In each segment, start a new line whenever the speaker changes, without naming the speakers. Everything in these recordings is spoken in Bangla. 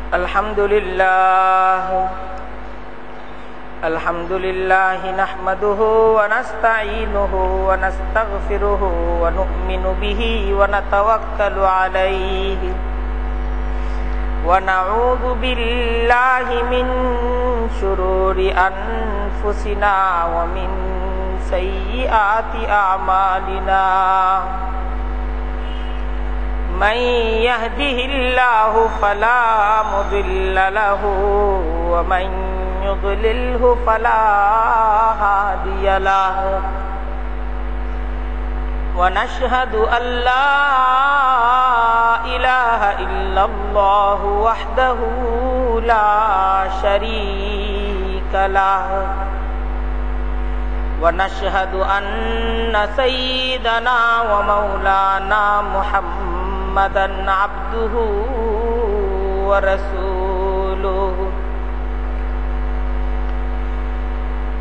Alhamdulillah nahmaduhu wa nasta'inuhu wa nastaghfiruhu wa nu'minu bihi wa natawakkalu alayhi wa na'udzu billahi min shururi anfusina wa min sayyiati a'malina. Man yahdihillahu fala mudilla lahu wa man yudlilhu fala hadiya lahu. Wa nashhadu an la ilaha illallah wahdahu la sharika lahu. Wa nashhadu anna sayyidana wa maulana Muhammadan abduhu wa rasuluhu.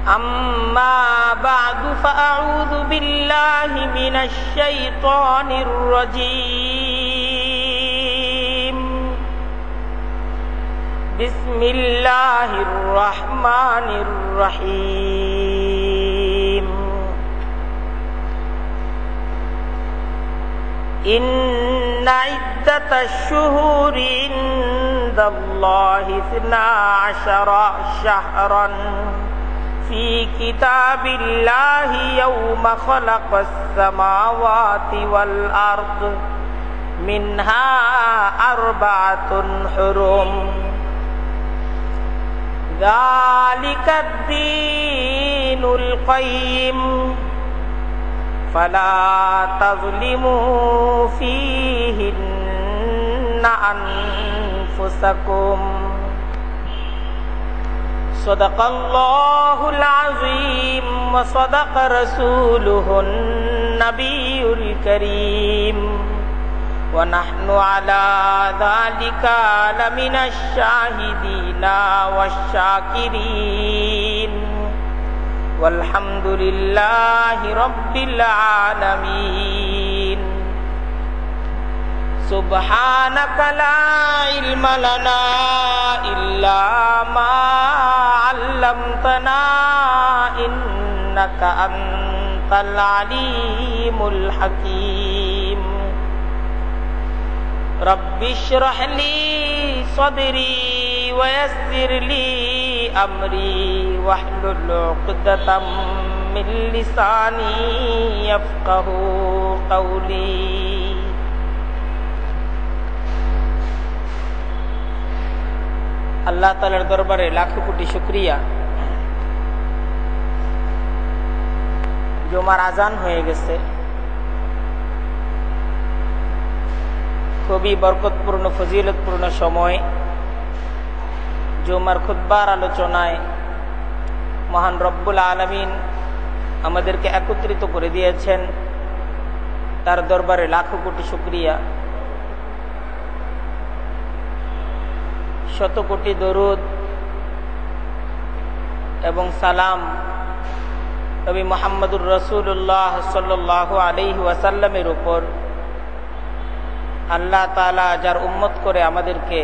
Amma ba'du fa'a'udhu billahi minash shaitanir rajim. Bismillahirrahmanirrahim. Inna iddatash shuhuri indallahi 12 shahran fi kitabillahi yawma khalaqas samawati wal ard minha arba'atun hurum. Dzalikad dinul qayyim fala tazlimu fihinna anfusakum. Sadaqallahul azim wa sadaqa rasuluhun nabiyul karim wa nahnu ala dhalika laminash shahidina wasyakirin walhamdulillahi rabbil alamin. Subhanaka la ilma lana illa ma 'allamtana innaka antal alimul hakim. Rabbi shrah li sadri wa yassir li amri wahlul 'uqdatam min lisani yafqahu qawli. আল্লাহ তাআলার দরবারে লাখো কোটি শুকরিয়া। জুমার আজান হয়ে গেছে। খুবই বরকতপূর্ণ ফজিলতপূর্ণ সময়। জুমার খুতবার আলোচনায় মহান রব্বুল আলামিন আমাদেরকে একত্রিত করে দিয়েছেন, তার দরবারে লাখো কোটি শুকরিয়া। শত কোটি দরুদ এবং সালাম নবী মুহাম্মদুর রাসূলুল্লাহ সাল্লাল্লাহু আলাইহি ওয়াসাল্লামের উপর। আল্লাহ তাআলা যার উম্মত করে আমাদেরকে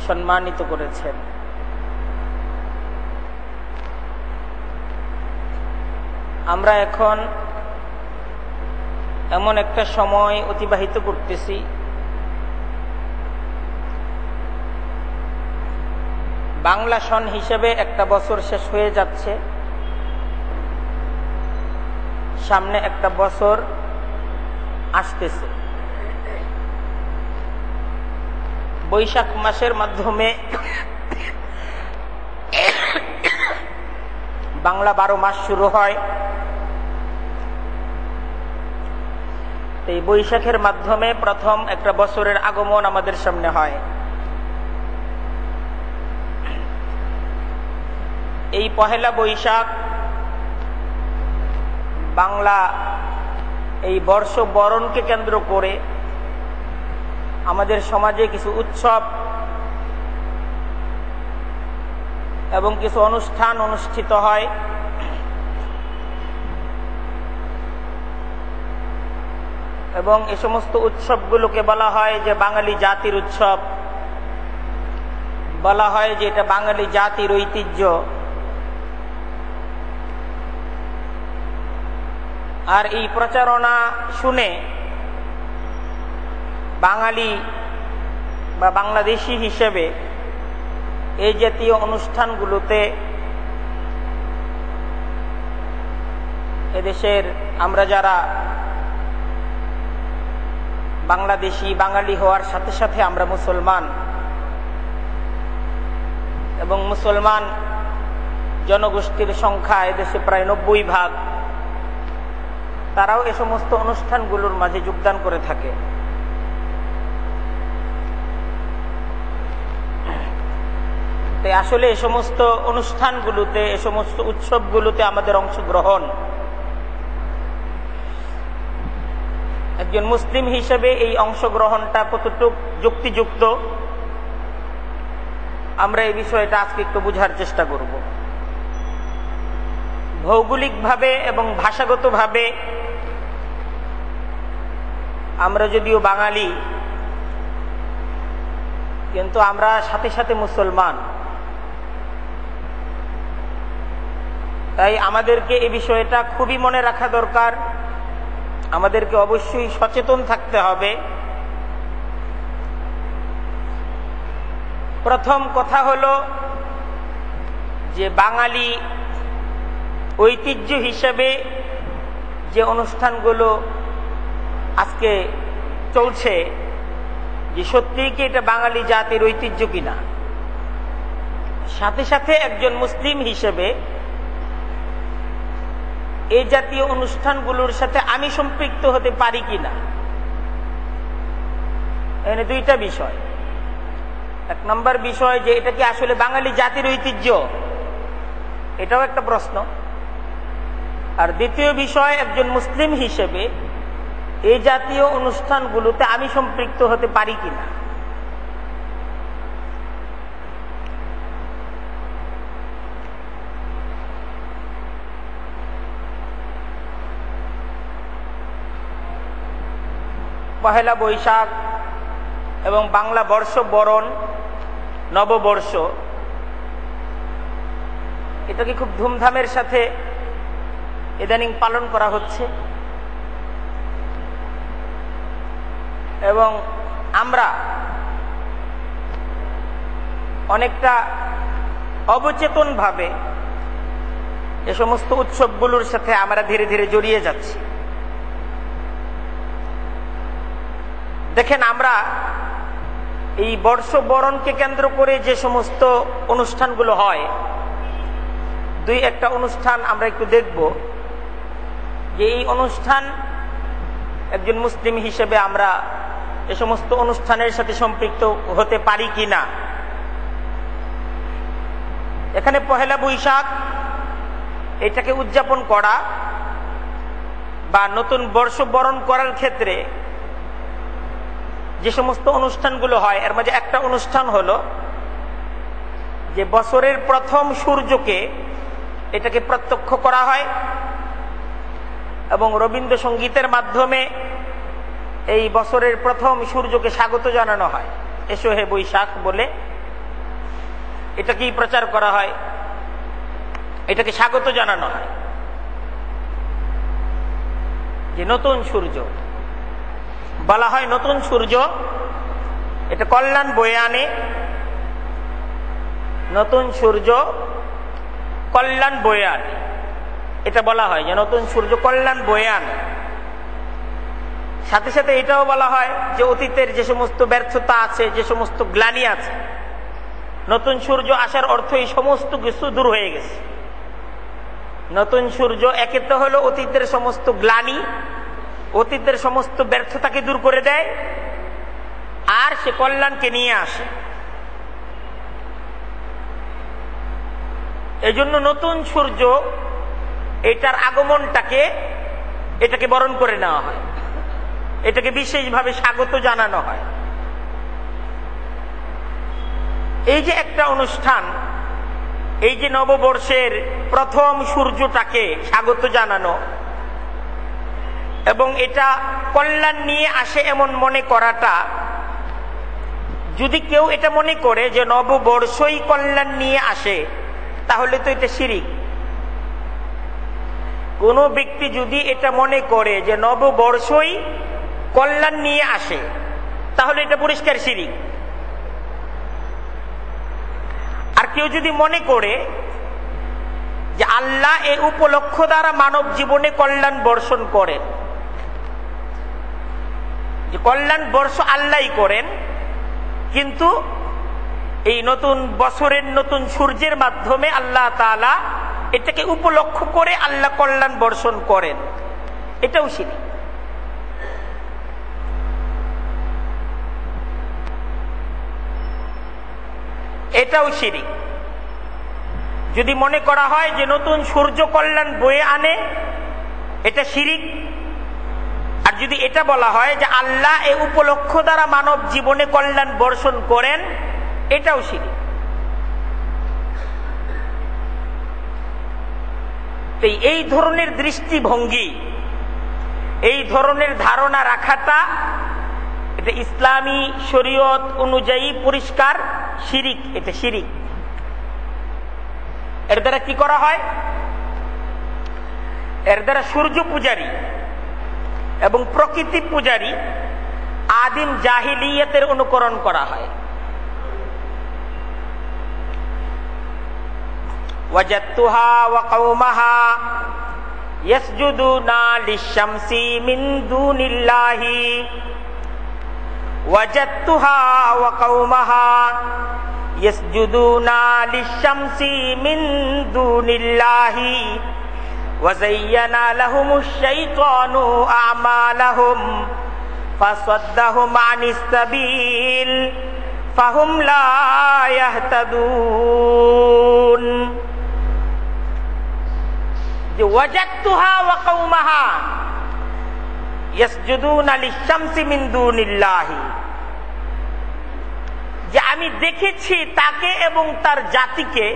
সম্মানিত করেছেন। আমরা এখন এমন একটা সময় অতিবাহিত করতেছি বাংলা সন হিসেবে একটা বছর শেষ হয়ে যাচ্ছে, সামনে একটা বছর আসতেছে। বৈশাখ মাসের মাধ্যমে বাংলা 12 মাস শুরু হয়। এই বৈশাখের মাধ্যমে প্রথম একটা বছরের আগমন আমাদের সামনে হয়। এই পহেলা বৈশাখ বাংলা এই বর্ষ বরণকে কেন্দ্র করে আমাদের সমাজে কিছু উৎসব এবং কিছু অনুষ্ঠান অনুষ্ঠিত হয়। এবং এই সমস্ত উৎসবগুলোকে বলা হয় যে বাঙালি জাতির উৎসব। বলা হয় যে এটা বাঙালি জাতির ঐতিহ্য। আর এই প্রচারণা শুনে বাঙালি বা বাংলাদেশি হিসেবে এই জাতীয় অনুষ্ঠানগুলোতে এদেশের আমরা যারা বাংলাদেশি, বাঙালি হওয়ার সাথে সাথে আমরা মুসলমান, এবং মুসলমান জনগোষ্ঠীর সংখ্যা এদেশে প্রায় 90%, তারাও এ সমস্ত অনুষ্ঠানগুলোর মাঝে যোগদান করে থাকে। তাই আসলে এ সমস্ত অনুষ্ঠানগুলোতে, এ সমস্ত উৎসবগুলোতে আমাদের অংশগ্রহণ একজন মুসলিম হিসেবে এই অংশগ্রহণটা কতটুকু যুক্তিযুক্ত, আমরা এই বিষয়টা আজকে একটু বোঝার চেষ্টা করব। ভৌগোলিকভাবে এবং ভাষাগতভাবে আমরা যদিও বাঙালি, কিন্তু আমরা সাথে সাথে মুসলমান। তাই আমাদেরকে এই বিষয়টা খুবই মনে রাখা দরকার, আমাদেরকে অবশ্যই সচেতন থাকতে হবে। প্রথম কথা হলো যে বাঙালি ঐতিহ্য হিসেবে যে অনুষ্ঠানগুলো আজকে চলছে, যে সত্যিই কি এটা বাঙালি জাতির ঐতিহ্য কিনা। সাথে সাথে একজন মুসলিম হিসেবে এই জাতীয় অনুষ্ঠানগুলোর সাথে আমি সম্পৃক্ত হতে পারি কিনা। এখানে দুইটা বিষয়। এক নম্বর বিষয় যে এটা কি আসলে বাঙালি জাতির ঐতিহ্য, এটাও একটা প্রশ্ন। আর দ্বিতীয় বিষয়, একজন মুসলিম হিসেবে এই জাতীয় অনুষ্ঠানগুলোতে আমি সম্পৃক্ত হতে পারি কিনা। পহেলা বৈশাখ এবং বাংলা বর্ষ বরণ, নববর্ষ, এটাকে খুব ধুমধামের সাথে ইদানিং পালন করা হচ্ছে, এবং আমরা অনেকটা অবচেতনভাবে এ সমস্ত উৎসবগুলোর সাথে আমরা ধীরে ধীরে জড়িয়ে যাচ্ছি। দেখেন, আমরা এই বর্ষবরণকে কেন্দ্র করে যে সমস্ত অনুষ্ঠানগুলো হয়, দুই একটা অনুষ্ঠান আমরা একটু দেখব যে এই অনুষ্ঠান একজন মুসলিম হিসেবে আমরা এ সমস্ত অনুষ্ঠানের সাথে সম্পৃক্ত হতে পারি কিনা। এখানে পহেলা বৈশাখ এটাকে উদযাপন করা বা নতুন বর্ষ বরণ করার ক্ষেত্রে যে সমস্ত অনুষ্ঠানগুলো হয়, এর মাঝে একটা অনুষ্ঠান হলো যে বছরের প্রথম সূর্যকে এটাকে প্রত্যক্ষ করা হয় এবং রবীন্দ্রসঙ্গীতের মাধ্যমে এই বছরের প্রথম সূর্যকে স্বাগত জানানো হয়। এসো হে বৈশাখ বলে এটাকেই প্রচার করা হয়, এটাকে স্বাগত জানানো হয় যে নতুন সূর্য, বলা হয় নতুন সূর্য। এটা কল্যাণ বয়ে আনে, নতুন সূর্য কল্যাণ বয়ে আনে, এটা বলা হয় যে নতুন সূর্য কল্যাণ বয়ে আনে। সাথে সাথে এটাও বলা হয় যে অতীতের যে সমস্ত ব্যর্থতা আছে, যে সমস্ত গ্লানি আছে, নতুন সূর্য আসার অর্থ এই সমস্ত কিছু দূর হয়ে গেছে। নতুন সূর্য একে তো হলো অতীতের সমস্ত গ্লানি, অতীতের সমস্ত ব্যর্থতাকে দূর করে দেয়, আর সে কল্যাণকে নিয়ে আসে। এই জন্য নতুন সূর্য এটার আগমনটাকে এটাকে বরণ করে নেওয়া হয়, এটাকে বিশেষভাবে স্বাগত জানানো হয়। এই যে একটা অনুষ্ঠান, এই যে নববর্ষের প্রথম সূর্যটাকে স্বাগত জানানো এবং এটা কল্যাণ নিয়ে আসে এমন মনে করাটা যদি কেউ এটা মনে করে যে নববর্ষই কল্যাণ নিয়ে আসে, তাহলে তো এটা শিরিক। কোন ব্যক্তি যদি এটা মনে করে যে নববর্ষই কল্যাণ নিয়ে আসে, তাহলে এটা পরিষ্কার শিরিক। আর কেউ যদি মনে করে যে আল্লাহ এই উপলক্ষ দ্বারা মানব জীবনে কল্যাণ বর্ষণ করেন, যে কল্যাণ বর্ষ আল্লাহই করেন, কিন্তু এই নতুন বছরের নতুন সূর্যের মাধ্যমে আল্লাহ তাআলা এটাকে উপলক্ষ করে আল্লাহ কল্যাণ বর্ষণ করেন, এটাও শিরিক। এটাও শিরিক। যদি মনে করা হয় যে নতুন সূর্য কল্যাণ বয়ে আনে, এটা শিরিক। আর যদি এটা বলা হয় যে আল্লাহ এই উপলক্ষ দ্বারা মানব জীবনে কল্যাণ বর্ষণ করেন, এটাও শিরিক। এই ধরনের দৃষ্টিভঙ্গি, এই ধরনের ধারণা রাখাটা এটা ইসলামী শরীয়ত অনুযায়ী পরিষ্কার শিরিক। এটা শিরিক। এর দ্বারা কি করা হয়? এর দ্বারা সূর্য পূজারী এবং প্রকৃতি পূজারী আদিম জাহিলিয়াতের অনুকরণ করা হয়। ওয়াজাদতুহা ওয়া কওমাহা ইয়াসজুদুনা লিশ-শামসি মিন দুনিল্লাহি ওয়াজাদতুহা ওয়া কওমাহা ইয়াসজুদুনা লিশ-শামসি মিন দুনিল্লাহি ওয়াযায়্যানা লাহুমুশ শাইতানু আ'মালাহুম ফাসাদ্দাহুম আনিস সাবিল ফাহুম লা ইয়াহতাদুন। যে ওয়াজাদতুহা ওয়া কওমাহা ইয়াসজুদুনা লিশ-শামসি মিন দুনিল্লাহি, যে আমি দেখেছি তাকে এবং তার জাতিকে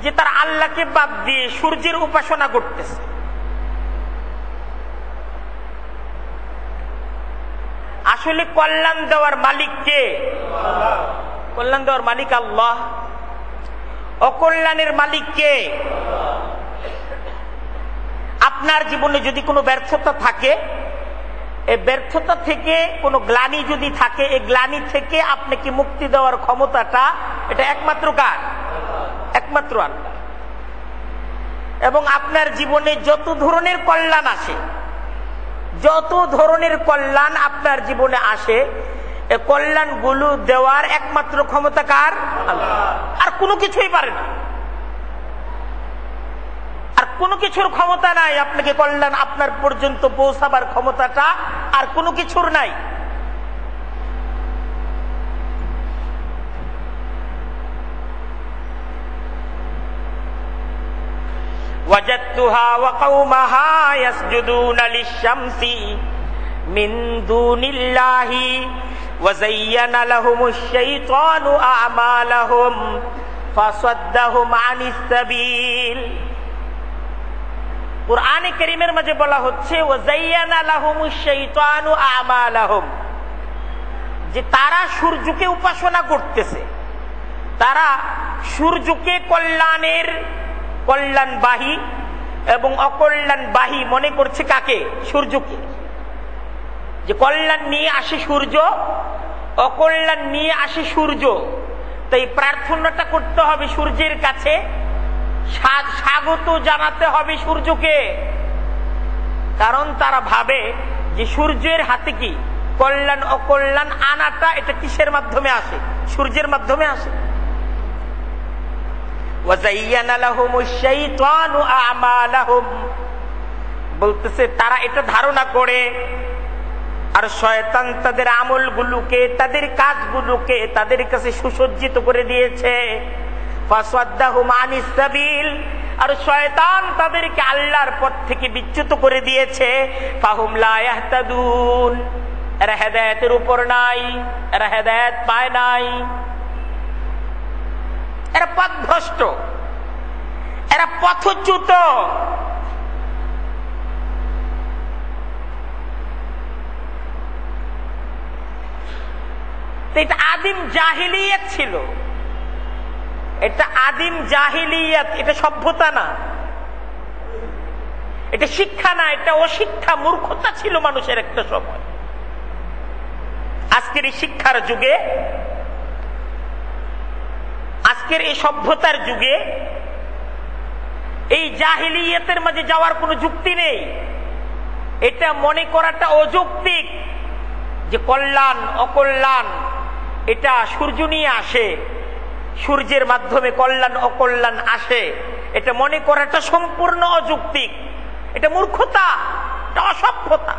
যে তার আল্লাহকে বাদ দিয়ে সূর্যের উপাসনা করতেছে। আসলে কল্যাণ দেওয়ার মালিক কে? কল্যাণ দেওয়ার মালিক আল্লাহ। অকল্যাণের মালিক কে? আপনার জীবনে যদি কোনো ব্যর্থতা থাকে, এই ব্যর্থতা থেকে কোনো গ্লানি যদি থাকে, এই গ্লানি থেকে আপনাকে মুক্তি দেওয়ার ক্ষমতাটা এটা একমাত্র কার? একমাত্র আল্লাহ। এবং আপনার জীবনে যত ধরনের কল্যাণ আসে, যত ধরনের কল্যাণ আপনার জীবনে আসে, এই কল্যাণগুলো দেওয়ার একমাত্র ক্ষমতা কার? আল্লাহ। আর কোনো কিছুই পারে না। আর কোনো কিছুর ক্ষমতা নাই আপনাকে কল্যাণ আপনার পর্যন্ত পৌঁছাবার ক্ষমতাটা আর কোনো কিছুর নাই। ওয়াজাদতুহা ওয়া কওমাহা ইয়াসজুদুনা লিশ-শামসি মিন দুনিল্লাহি ওয়া যায়্যানা লাহুমুশ শাইতানু আ'মালাহুম ফাসাদ্দাহুম আনিস সাবিল। কুরআনে কারীমের মাঝে বলা হচ্ছে ওয়া যায়্যানা লাহুমুশ শাইতানু আ'মালাহুম, যে তারা সূর্যকে উপাসনা করতেছে, তারা সূর্যকে কল্যাণবাহী এবং অকল্যাণবাহী মনে করছে। কাকে? সূর্যকে। যে কল্যাণ নিয়ে আসে সূর্য, অকল্যাণ নিয়ে আসে সূর্য। তাই প্রার্থনাটা করতে হবে সূর্যের কাছে, স্বাগত জানাতে হবে সূর্যকে। কারণ তারা ভাবে যে সূর্যের হাতে কি কল্যাণ অকল্যাণ আনাটা এটা কিসের মাধ্যমে আসে? সূর্যের মাধ্যমে আসে। ওয়াযায়্যানা লাহুমুশ শাইতানু আ'মালাহুম, বলতেছে তারা এটা ধারণা করে, আর শয়তান তাদের আমলগুলোকে, তাদের কাজগুলোকে তাদের কাছে সুসজ্জিত করে দিয়েছে। ফাসাদ্দাহুম আনিস সাবিল, আর শয়তান তাদেরকে আল্লাহর পথ থেকে বিচ্যুত করে দিয়েছে। ফাহুম লা ইয়াহতাদুন, এরা হেদায়েতের উপর নাই, এরা হেদায়েত পায় নাই, এরা পথভ্রষ্ট, এরা পথচ্যুত। এটা আদিম জাহিলিয়াত ছিল, এটা আদিম জাহিলিয়াত, এটা সভ্যতা না, এটা শিক্ষা না, এটা অশিক্ষা, মূর্খতা ছিল মানুষের একটা সময়। আজকের এই শিক্ষার যুগে, আজকের এই সভ্যতার যুগে এই জাহিলিয়াতের মাঝে যাওয়ার কোনো যুক্তি নেই। এটা মনে করাটা অযৌক্তিক যে কল্যাণ অকল্যাণ এটা সূর্য নিয়ে আসে, সূর্যের মাধ্যমে কল্যাণ অকল্যাণ আসে, এটা মনে করাটা সম্পূর্ণ অযৌক্তিক। এটা মূর্খতা, এটা অসভ্যতা।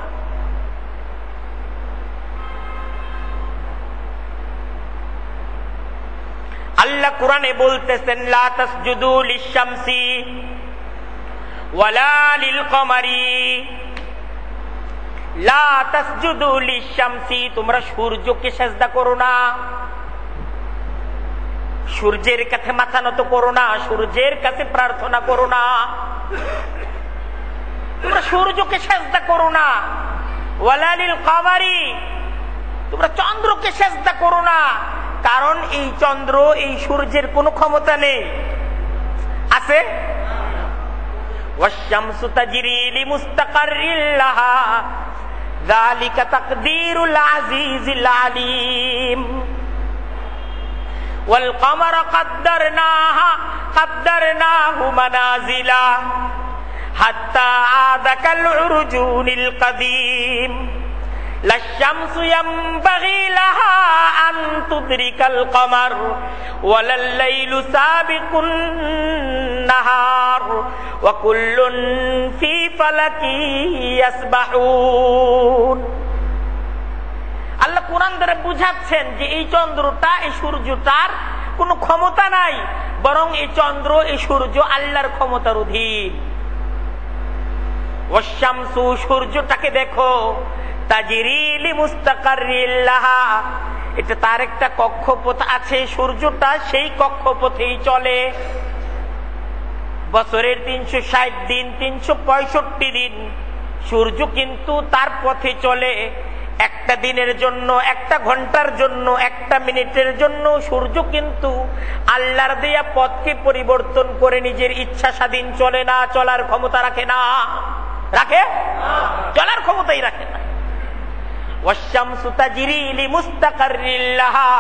আল্লাহ কুরআনে বলতেছেন, লা তাসজুদু লিশ-শামসি ওয়ালা লিল-কমারি, লা তাসজুদু লিশ-শামসি, তোমরা সূর্যকে সিজদা করো না, সূর্যের কাছে মাথা নত করো না, সূর্যের কাছে প্রার্থনা করো না, তোমরা সূর্যকে সিজদা করো না। ওয়ালা লিল-কমারি, তোমরা চন্দ্রকে সিজদা করো না, কারণ এই চন্দ্র এই সূর্যের কোনো ক্ষমতা নেই। আছে? ওয়াশ-শামসু তাজরি লিমুস্তাকাররিল লাহা যালিকা তাকদীরুল আজিজিল আলীম ওয়াল কমারা কাদ্দারনাহু মানাজিলা হাত্তা আদা কাল উরজুনিল কাদীম লাশ-শামসু ইয়ানবাগী লাহা আন তুদরিকাল কমার ওয়ালাল লাইলু সাবিকুন নাহার ওয়া কুল্লুন ফি ফালাকি ইয়াসবাহুন। আল্লাহ কোরআন দ্বারা বুঝাচ্ছেন যে এই চন্দ্রটা এই সূর্যটার কোনো ক্ষমতা নাই, বরং এই চন্দ্র এই সূর্য আল্লাহর ক্ষমতার অধীন। ওয়াশ-শামসু, সূর্যটাকে দেখো, তাজরি লিমুস্তাকাররিল লাহা, এটা তার একটা কক্ষপথ আছে, সূর্যটা সেই কক্ষপথেই চলে। বছরের 360 দিন, 365 দিন সূর্য কিন্তু তার পথে চলে। একটা দিনের জন্য, একটা ঘন্টার জন্য, একটা মিনিটের জন্য সূর্য কিন্তু আল্লাহর দেয়া পথকে পরিবর্তন করে নিজের ইচ্ছা স্বাধীন চলে না, চলার ক্ষমতা রাখে না। রাখে? চলার ক্ষমতাই রাখে না। ওয়াশ-শামসু তাজরি লিমুস্তাকাররিল লাহা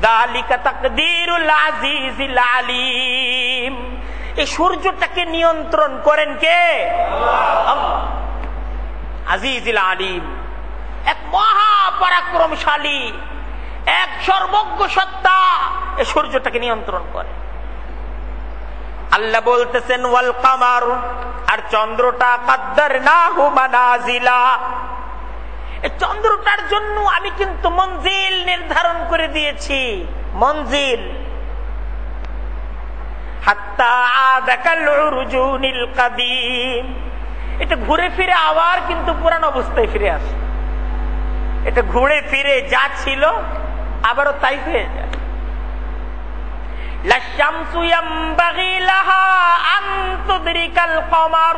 যালিকা তাকদীরুল আজিজিল আলীম। এই সূর্যটাকে নিয়ন্ত্রণ করেন কে? আল্লাহ। আজিজিল আলীম, এক মহাপরাক্রমশালী, এক সর্বজ্ঞ সত্তা এই সূর্যটাকে নিয়ন্ত্রণ করে। আল্লাহ বলতেছেন ওয়াল কামার, আর চন্দ্রটা কাদ্দারনাহু মানাজিলা, এই চন্দ্রটার জন্য আমি কিন্তু মঞ্জিল নির্ধারণ করে দিয়েছি, মঞ্জিল। হাত্তা আদা কাল উরজুনিল কাদীম, এটা ঘুরে ফিরে আবার কিন্তু পুরান অবস্থায় ফিরে আসে। এটা ঘুরে ফিরে যা ছিল আবারও তাই হয়ে যায়। লাশ-শামসু ইয়ানবাগী লাহা আন তুদরিকাল কমার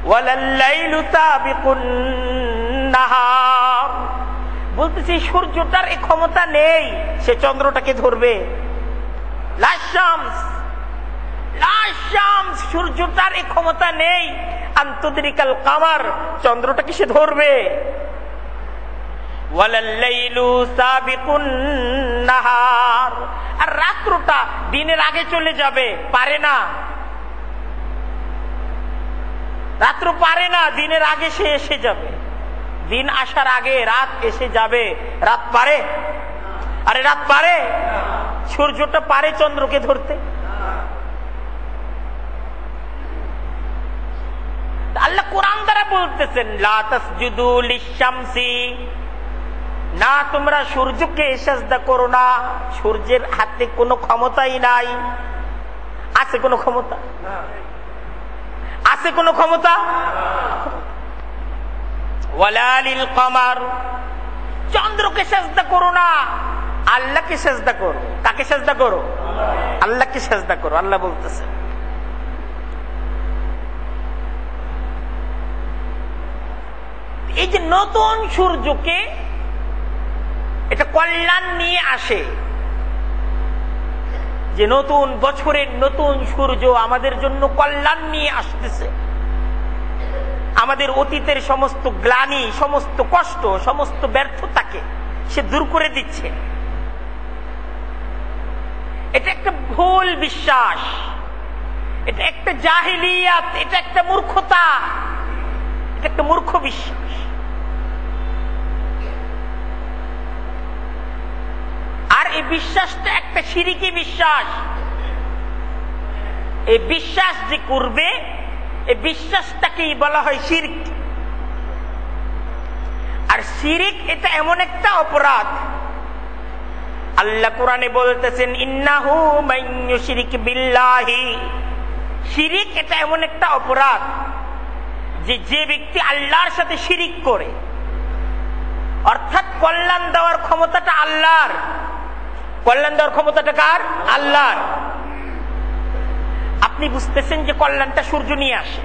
ওয়ালাল লাইলু সাবিকুন নাহার। বলতেছি সূর্যটার এই ক্ষমতা নেই সে চন্দ্রটাকে ধরবে। লাশ-শামস, লাশ-শামস, সূর্যটার এই ক্ষমতা নেই আন তুদরিকাল কমার, চন্দ্রটাকে সে ধরবে। ওয়ালাল লাইলু সাবিকুন নাহার, আর রাত্রটা দিনের আগে চলে যাবে, পারে না। রাত্র পারে না, দিনের আগে সে এসে যাবে। দিন আসার আগে রাত এসে যাবে। রাত পারে? আরে রাত পারে? সূর্যটা পারে চন্দ্রকে ধরতে? আল্লাহ কোরআন দ্বারা বলতেছেন লা তাসজুদু লিশ-শামসি, না তোমরা সূর্যকে সিজদা করো না, সূর্যের হাতে কোনো ক্ষমতাই নাই। আছে কোনো ক্ষমতা? আছে কোনো ক্ষমতা? ওয়ালা লিল কমার, চন্দ্রকে সিজদা করো না, আল্লাহকে সিজদা করো। কাকে সিজদা করো? আল্লাহকে সিজদা করো। আল্লাহ বলতেছে এই যে নতুন সূর্যকে এটা কল্যাণ নিয়ে আসে, যে নতুন বছরের নতুন সূর্য আমাদের জন্য কল্যাণ নিয়ে আসতেছে, আমাদের অতীতের সমস্ত গ্লানি, সমস্ত কষ্ট, সমস্ত ব্যর্থতাকে সে দূর করে দিচ্ছে। এটা একটা ভুল বিশ্বাস, এটা একটা জাহিলিয়াত, এটা একটা মূর্খতা, এটা একটা মূর্খ বিশ্বাস। আর এই বিশ্বাসটা একটা শিরকি বিশ্বাস। এই বিশ্বাস যে করবে, এই বিশ্বাসটাকেই বলা হয় শিরক। আর শিরক এটা এমন একটা অপরাধ, আল্লাহ কোরআনে বলতেছেন ইন্নাহু মান ইউশরিক বিল্লাহি, শিরক এটা এমন একটা অপরাধ যে যে ব্যক্তি আল্লাহর সাথে শিরিক করে, অর্থাৎ কল্যাণ দেওয়ার ক্ষমতাটা আল্লাহর, কল্যাণ দেওয়ার ক্ষমতাটা কার? আল্লাহর। আপনি বুঝতেছেন যে কল্যাণটা সূর্য নিয়ে আসে,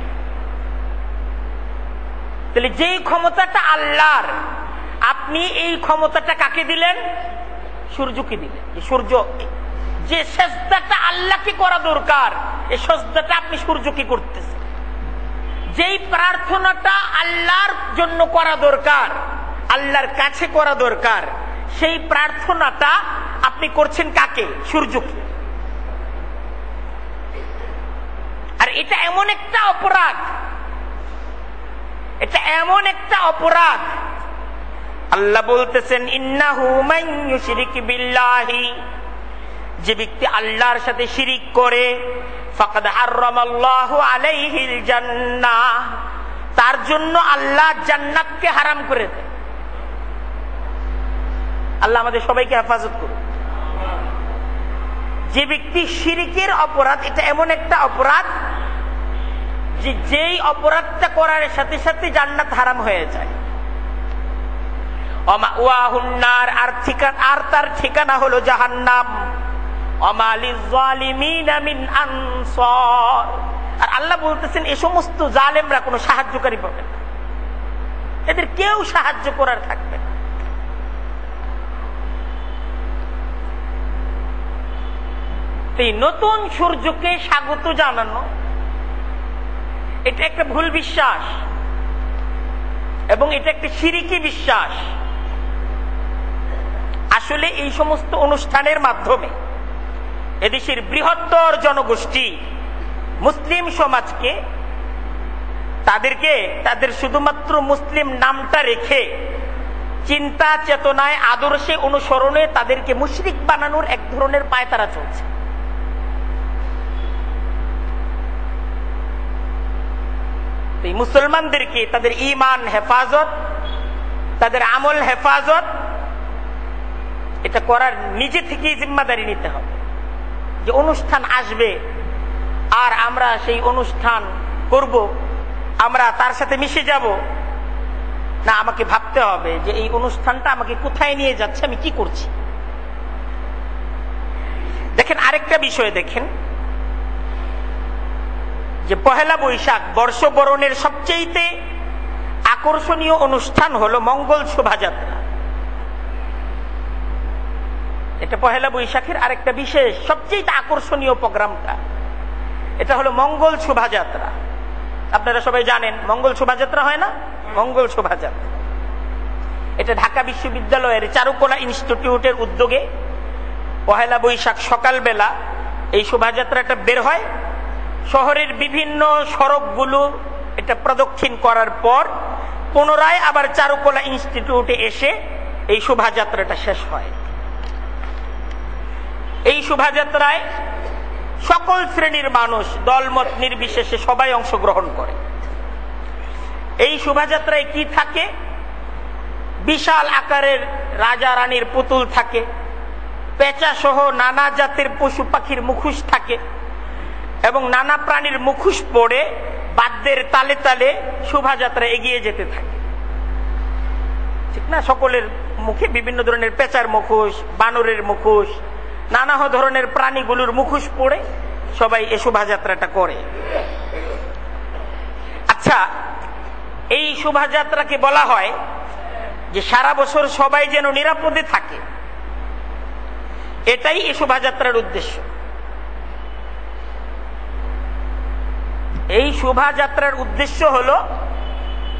তাহলে যেই ক্ষমতাটা আল্লাহর, আপনি এই ক্ষমতাটা কাকে দিলেন? সূর্যকে দিলেন। সূর্য যে সেজদাটা আল্লাহকে করা দরকার, এই সেজদাটা আপনি সূর্যকে করতেছেন। যেই প্রার্থনাটা আল্লাহর জন্য করা দরকার, আল্লাহর কাছে করা দরকার, সেই প্রার্থনাটা আপনি করছেন কাকে? সূর্যকে। আর এটা এমন একটা অপরাধ, এটা এমন একটা অপরাধ, আল্লাহ বলতেছেন ইন্নাহু মান ইউশরিক বিল্লাহি, যে ব্যক্তি আল্লাহর সাথে শিরিক করে, ফাকাদ হারামাল্লাহু আলাইহিল জান্নাহ, তার জন্য আল্লাহ জান্নাতকে হারাম করে দেয়। আল্লাহ আমাদের সবাইকে হেফাজত করুন। যে ব্যক্তি শিরিকের অপরাধ, এটা এমন একটা অপরাধ যে যেই অপরাধটা করার সাথে সাথে জান্নাত হারাম হয়ে যায়। আর তার ঠিকানা হলো জাহান্নাম। আর আল্লাহ বলতেছেন এই সমস্ত জালেমরা কোনো সাহায্যকারী পাবে না, এদের কেউ সাহায্য করার থাকবে না। এই নতুন সূর্যকে স্বাগত জানানো, এটা একটা ভুল বিশ্বাস এবং এটা একটা শিরকি বিশ্বাস। আসলে এই সমস্ত অনুষ্ঠানের মাধ্যমে এদেশের বৃহত্তর জনগোষ্ঠী মুসলিম সমাজকে, তাদেরকে তাদের শুধুমাত্র মুসলিম নামটা রেখে চিন্তা চেতনায় আদর্শে অনুসরণে তাদেরকে মুশরিক বানানোর এক ধরনের পায়তারা চলছে। এই মুসলমানদেরকে তাদের ঈমান হেফাজত, তাদের আমল হেফাজত, এটা করার নিজে থেকেই জিম্মাদারি নিতে হবে। যে অনুষ্ঠান আসবে আর আমরা সেই অনুষ্ঠান করব, আমরা তার সাথে মিশে যাব না, আমাকে ভাবতে হবে যে এই অনুষ্ঠানটা আমাকে কোথায় নিয়ে যাচ্ছে, আমি কি করছি। দেখেন আরেকটা বিষয় দেখেন, যে পহেলা বৈশাখ বর্ষবরণের সবচেয়ে আকর্ষণীয় অনুষ্ঠান হলো মঙ্গল শোভাযাত্রা। এটা পহেলা বৈশাখের আরেকটা বিশেষ সবচেয়ে আকর্ষণীয় প্রোগ্রামটা, এটা হলো মঙ্গল শোভাযাত্রা। আপনারা সবাই জানেন মঙ্গল শোভাযাত্রা হয় না? মঙ্গল শোভাযাত্রা এটা ঢাকা বিশ্ববিদ্যালয়ের চারুকলা ইনস্টিটিউটের উদ্যোগে পহেলা বৈশাখ সকালবেলা এই শোভাযাত্রাটা বের হয়। শহরের বিভিন্ন সড়কগুলো এটা প্রদক্ষিণ করার পর পুনরায় আবার চারুকলা ইনস্টিটিউটে এসে এই শোভাযাত্রাটা শেষ হয়। এই শোভাযাত্রায় সকল শ্রেণীর মানুষ, দলমত নির্বিশেষে সবাই অংশগ্রহণ করে। এই শোভাযাত্রায় কি থাকে? বিশাল আকারের রাজা রানীর পুতুল থাকে, পেঁচা সহ নানা জাতের পশু পাখির মুখোশ থাকে এবং নানা প্রাণীর মুখোশ পরে বাদ্যের তালে তালে শোভাযাত্রা এগিয়ে যেতে থাকে, ঠিক না? সকলের মুখে বিভিন্ন ধরনের পেঁচার মুখোশ, বানরের মুখোশ, নানা ধরনের প্রাণীগুলোর মুখোশ পরে সবাই এই শোভাযাত্রাটা করে। আচ্ছা, এই শোভাযাত্রাকে বলা হয় যে সারা বছর সবাই যেন নিরাপদে থাকে, এটাই এই শোভাযাত্রার উদ্দেশ্য। এই শোভাযাত্রার উদ্দেশ্য হলো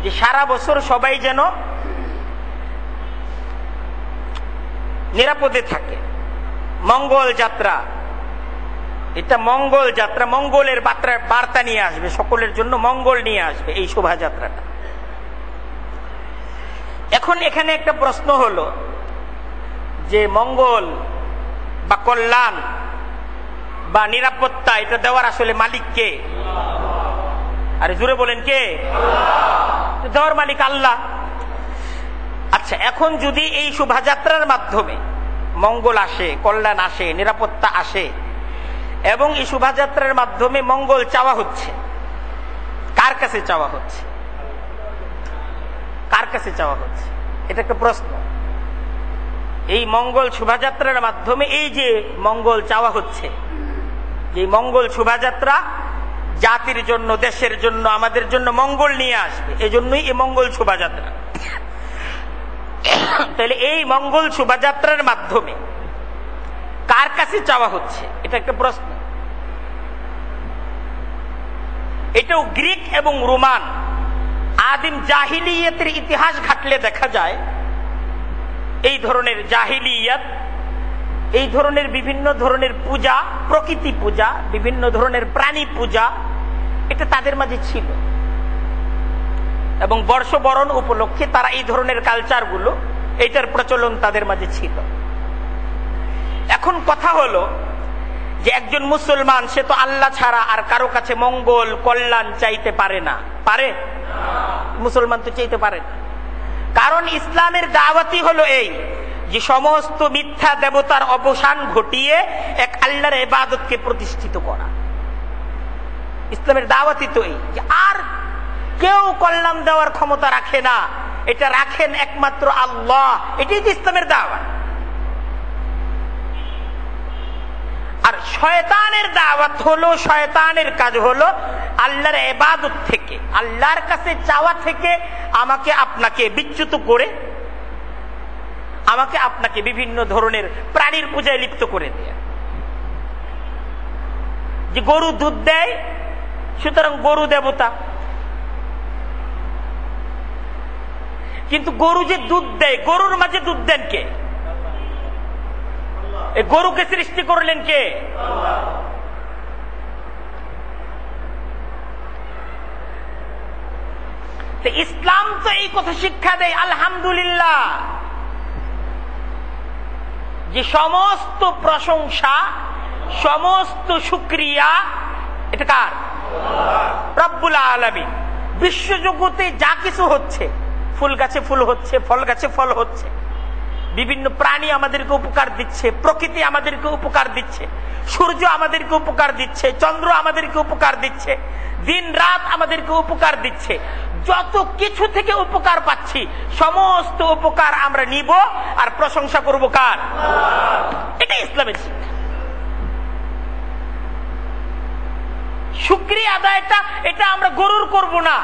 যে সারা বছর সবাই যেন নিরাপদে থাকে। মঙ্গল যাত্রা, এটা মঙ্গল যাত্রা, মঙ্গলের বার্তা নিয়ে আসবে, সকলের জন্য মঙ্গল নিয়ে আসবে এই শোভাযাত্রাটা। এখন এখানে একটা প্রশ্ন হলো যে মঙ্গল বা কল্যাণ বা নিরাপত্তা এটা দেওয়ার আসলে মালিক কে? আরে জোরে বলেন কে? দেওয়ার মালিক আল্লাহ। আচ্ছা, এখন যদি এই শোভাযাত্রার মাধ্যমে মঙ্গল আসে, কল্যাণ আসে, নিরাপত্তা আসে, এবং এই শোভাযাত্রার মাধ্যমে মঙ্গল চাওয়া হচ্ছে, কার কাছে চাওয়া হচ্ছে? কার কাছে চাওয়া হচ্ছে? এটা একটা প্রশ্ন। এই মঙ্গল শোভাযাত্রার মাধ্যমে এই যে মঙ্গল চাওয়া হচ্ছে, যে মঙ্গল শোভাযাত্রা জাতির জন্য, দেশের জন্য, আমাদের জন্য মঙ্গল নিয়ে আসবে, এজন্যই এই মঙ্গল শোভাযাত্রা। তাহলে এই মঙ্গল শোভাযাত্রার মাধ্যমে কার কাছে চাওয়া হচ্ছে? এটা একটা প্রশ্ন। এটাও গ্রিক এবং রোমান আদিম জাহিলিয়াতের ইতিহাস ঘাটলে দেখা যায় এই ধরনের জাহিলিয়াত, এই ধরনের বিভিন্ন ধরনের পূজা, প্রকৃতি পূজা, বিভিন্ন ধরনের প্রাণী পূজা, এটা তাদের মাঝে ছিল। এবং বর্ষবরণ উপলক্ষে তারা এই ধরনের কালচারগুলো, এইটার প্রচলন তাদের মাঝে ছিল। এখন কথা হলো যে একজন মুসলমান সে তো আল্লাহ ছাড়া আর কারো কাছে মঙ্গল কল্যাণ চাইতে পারে না। পারে? মুসলমান তো চাইতে পারে না। কারণ ইসলামের দাওয়াতই হলো এই যে সমস্ত মিথ্যা দেবতার অবসান ঘটিয়ে এক আল্লাহর ইবাদতকে প্রতিষ্ঠিত করা। ইসলামের দাওয়াতই তো এই যে আর কেউ কল্যাণ দেওয়ার ক্ষমতা রাখে না, এটা রাখেন একমাত্র আল্লাহ। এটাই তো ইসলামের দাওয়াত। আর শয়তানের দাওয়াত হলো, শয়তানের কাজ হলো আল্লাহর ইবাদত থেকে, আল্লাহর কাছে চাওয়া থেকে আমাকে আপনাকে বিচ্যুত করে, আমাকে আপনাকে বিভিন্ন ধরনের প্রাণীর পূজায় লিপ্ত করে দেয়া। যে গরু দুধ দেয়, সুতরাং গরু দেবতা। কিন্তু গরু যে দুধ দেয়, গরুর মাঝে দুধ দেন কে? এই গরুকে সৃষ্টি করলেন কে? ইসলাম তো এই কথা শিক্ষা দেয় আলহামদুলিল্লাহ যে সমস্ত প্রশংসা, সমস্ত শুকরিয়া এটা কার? রব্বুল আলামিন। বিশ্বজগতে যা কিছু হচ্ছে, ফুল গাছে ফুল হচ্ছে, ফল গাছে ফল হচ্ছে, বিভিন্ন প্রাণী আমাদেরকে উপকার দিচ্ছে, প্রকৃতি আমাদেরকে উপকার দিচ্ছে, সূর্য আমাদেরকে উপকার দিচ্ছে, চন্দ্র আমাদেরকে উপকার দিচ্ছে, দিন রাত আমাদেরকে উপকার দিচ্ছে। যত কিছু থেকে উপকার পাচ্ছি সমস্ত উপকার আমরা নিব আর প্রশংসা করব কার? এটা ইসলামের শিক্ষা। শুকরিয়া আদায়টা এটা আমরা গরুর করব না,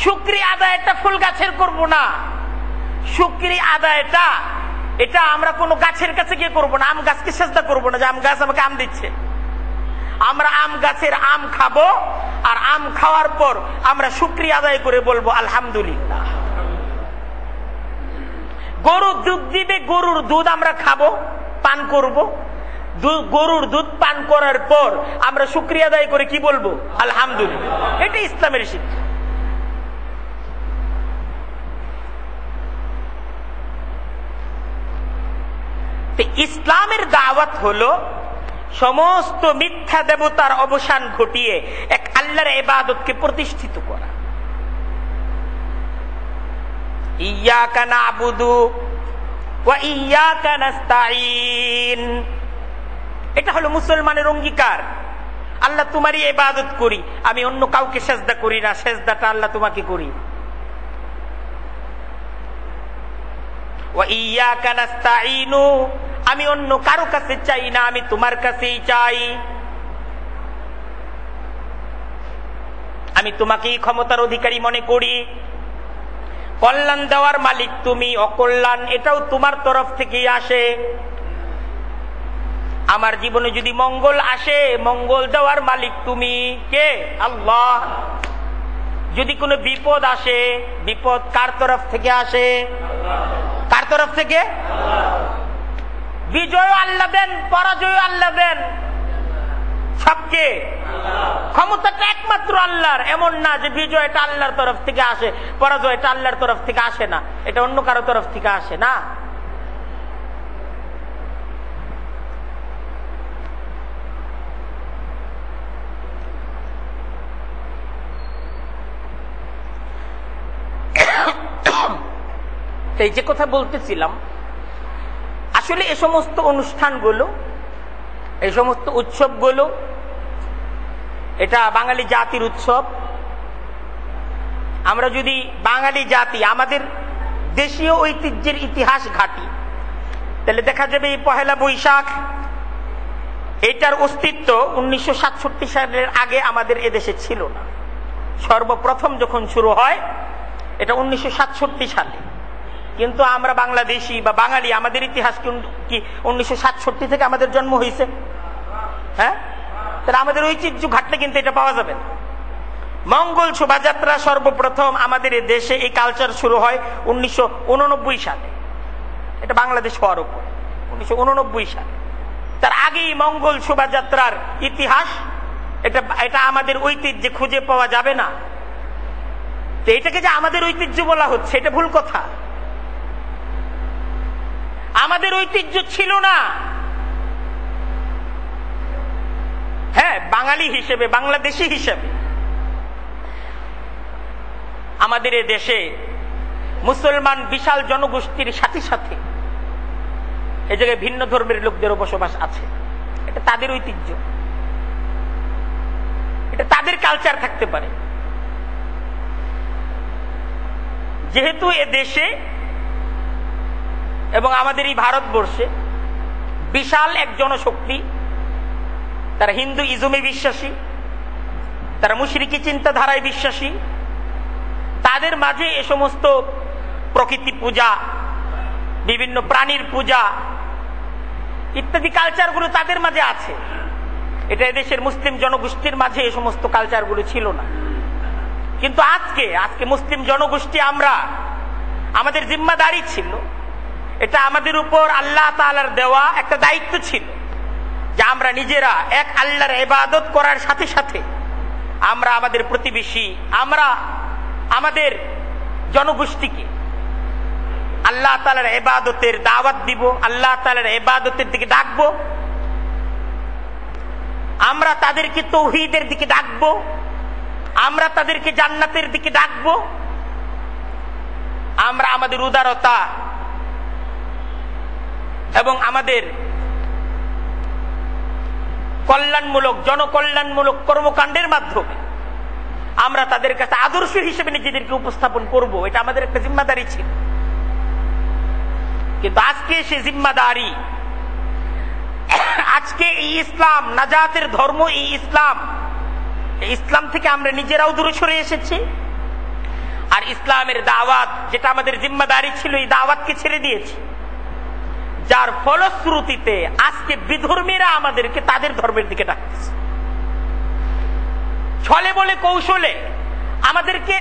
শুকরিয়া আদায়টা ফুল গাছের করব না, শুকরিয়া আদায়টা এটা আমরা কোনো গাছের কাছে গিয়ে করবো না, আম গাছকে সেজদা করবো না যে আম গাছ আমাকে আম দিচ্ছে। আমরা আম গাছের আম খাবো আর আম খাওয়ার পর আমরা শুকরিয়া আদায় করে বলবো আলহামদুলিল্লাহ। গরু দুধ দিবে, গরুর দুধ আমরা খাবো, পান করব, গরুর দুধ পান করার পর আমরা শুকরিয়া আদায় করে কি বলবো? আলহামদুলিল্লাহ। এটা ইসলামের শিক্ষা। ইসলামের দাওয়াত হলো সমস্ত মিথ্যা দেবতার অবসান ঘটিয়ে এক আল্লাহর ইবাদতকে প্রতিষ্ঠিত করা। ইয়্যাকা না'বুদু ওয়া ইয়্যাকা নাস্তাঈন, এটা হলো মুসলমানের অঙ্গীকার। আল্লাহ তোমারই ইবাদত করি, আমি অন্য কাউকে সেজদা করি না, সেজদাটা আল্লাহ তোমাকে করি। ওয়া ইয়্যাকা নাস্তাঈনু, আমি অন্য কারো কাছে চাই না, আমি তোমার কাছেই চাই। আমি তোমাকেই ক্ষমতার অধিকারী মনে করি, কল্যাণ দেওয়ার মালিক তুমি, অকল্যাণ এটাও তোমার তরফ থেকেই আসে। আমার জীবনে যদি মঙ্গল আসে, মঙ্গল দেওয়ার মালিক তুমি কে? আল্লাহ। যদি কোনো বিপদ আসে, বিপদ কার তরফ থেকে আসে? কার তরফ থেকে? বিজয় আল্লাহ দেন, পরাজয় আল্লাহ দেন, সবকে ক্ষমতাটা একমাত্র আল্লাহর। এমন না যে বিজয়টা আল্লাহর তরফ থেকে আসে, পরাজয়টা আল্লাহর তরফ থেকে আসে না, এটা অন্য কারো তরফ থেকে আসে না। এই যে কথা বলতেছিলাম, আসলে এই সমস্ত অনুষ্ঠানগুলো, এই সমস্ত উৎসবগুলো, এটা বাঙালি জাতির উৎসব। আমরা যদি বাঙালি জাতি আমাদের দেশীয় ঐতিহ্যের ইতিহাস ঘাঁটি, তাহলে দেখা যাবে এই পহেলা বৈশাখ, এটার অস্তিত্ব 1967 সালের আগে আমাদের এদেশে ছিল না। সর্বপ্রথম যখন শুরু হয় এটা 1967 সালে। কিন্তু আমরা বাংলাদেশি বা বাঙালি, আমাদের ইতিহাস কি 1967 থেকে আমাদের জন্ম হয়েছে? হ্যাঁ, তাহলে আমাদের ঐতিহ্য ঘাটলে কিন্তু এটা পাওয়া যাবে না। মঙ্গল শোভাযাত্রা সর্বপ্রথম আমাদের এই দেশে এই কালচার শুরু হয় 1989 সালে। এটা বাংলাদেশ হওয়ার উপর 1989 সালে। তার আগেই মঙ্গল শোভাযাত্রার ইতিহাস, এটা আমাদের ঐতিহ্যে খুঁজে পাওয়া যাবে না। তো এটাকে যে আমাদের ঐতিহ্য বলা হচ্ছে, এটা ভুল কথা। আমাদের ঐতিহ্য ছিল না। হ্যাঁ, বাঙালি হিসেবে, বাংলাদেশি হিসেবে আমাদের এ দেশে মুসলমান বিশাল জনগোষ্ঠীর সাথে সাথে এই জায়গায় ভিন্ন ধর্মের লোকদেরও বসবাস আছে। এটা তাদের ঐতিহ্য, এটা তাদের কালচার থাকতে পারে। যেহেতু এ দেশে এবং আমাদের এই ভারতবর্ষে বিশাল এক জনশক্তি, তারা হিন্দু ইজমে বিশ্বাসী, তারা মুশরিকি চিন্তাধারায় বিশ্বাসী, তাদের মাঝে এ সমস্ত প্রকৃতি পূজা, বিভিন্ন প্রাণীর পূজা ইত্যাদি কালচারগুলো তাদের মাঝে আছে। এটা এদেশের মুসলিম জনগোষ্ঠীর মাঝে এই সমস্ত কালচারগুলো ছিল না। কিন্তু আজকে মুসলিম জনগোষ্ঠী আমরা, আমাদের জিম্মাদারি ছিল, এটা আমাদের উপর আল্লাহ তাআলার দেওয়া একটা দায়িত্ব ছিল যে আমরা নিজেরা এক আল্লাহর ইবাদত করার সাথে সাথে আমরা আমাদের প্রতিবেশী, আমরা আমাদের জনগোষ্ঠীকে আল্লাহ তাআলার ইবাদতের দাওয়াত দিব, আল্লাহ তাআলার ইবাদতের দিকে ডাকবো, আমরা তাদেরকে তাওহীদের দিকে ডাকবো, আমরা তাদেরকে জান্নাতের দিকে ডাকবো। আমরা আমাদের উদারতা এবং আমাদের কল্যাণমূলক, জনকল্যাণমূলক কর্মকাণ্ডের মাধ্যমে আমরা তাদের কাছে আদর্শ হিসেবে নিজেদেরকে উপস্থাপন করব, এটা আমাদের একটা জিম্মাদারি ছিল। কিন্তু আজকে সে জিম্মাদারি, আজকে এই ইসলাম নাজাতের ধর্ম, এই ইসলাম থেকে আমরা নিজেরাও দূরে সরে এসেছি। আর ইসলামের দাওয়াত, যেটা আমাদের জিম্মাদারি ছিল, এই দাওয়াতকে ছেড়ে দিয়েছি। যার ফলশ্রুতিতে আজকে বিধর্মীরা আমাদেরকে তাদের ধর্মের দিকে ডাকতেছে, ছলে বলে কৌশলে আমাদেরকে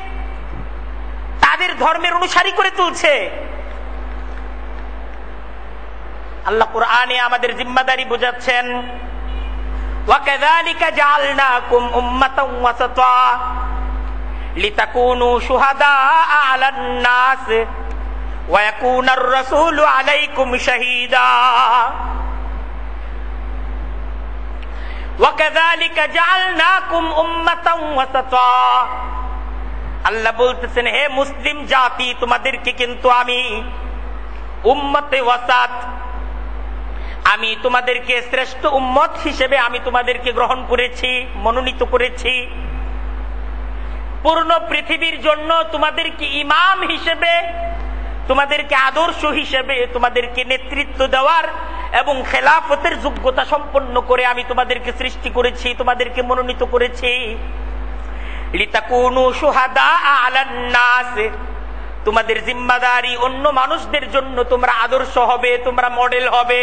তাদের ধর্মের অনুসারী করে তুলছে। আল্লাহ কুরআনে আমাদের জিম্মাদারি বোঝাচ্ছেন, ওয়াকাযালিকা জাআলনাকুম উম্মাতান ওয়াসাতা লিতাকুনু শুহাদাআ আলান নাস ওয়া ইয়াকুনার রাসূলু আলাইকুম শাহীদা। ওয়াকাযালিকা জাআলনাকুম উম্মাতান ওয়াসাতা, আল্লাহ বলতেছেন, হে মুসলিম জাতি, তোমাদেরকে কিন্তু আমি উম্মতে ওয়াসাত, আমি তোমাদেরকে শ্রেষ্ঠ উম্মত হিসেবে আমি তোমাদেরকে গ্রহণ করেছি, মনোনীত করেছি। পূর্ণ পৃথিবীর জন্য তোমাদেরকে ইমাম হিসেবে, তোমাদেরকে আদর্শ হিসেবে, তোমাদেরকে নেতৃত্ব দেওয়ার এবং খেলাফতের যোগ্যতা সম্পন্ন করে আমি তোমাদেরকে সৃষ্টি করেছি, তোমাদেরকে মনোনীত করেছি। লিতাকুনু শুহাদা আলান নাস, তোমাদের জিম্মাদারি অন্য মানুষদের জন্য তোমরা আদর্শ হবে, তোমরা মডেল হবে।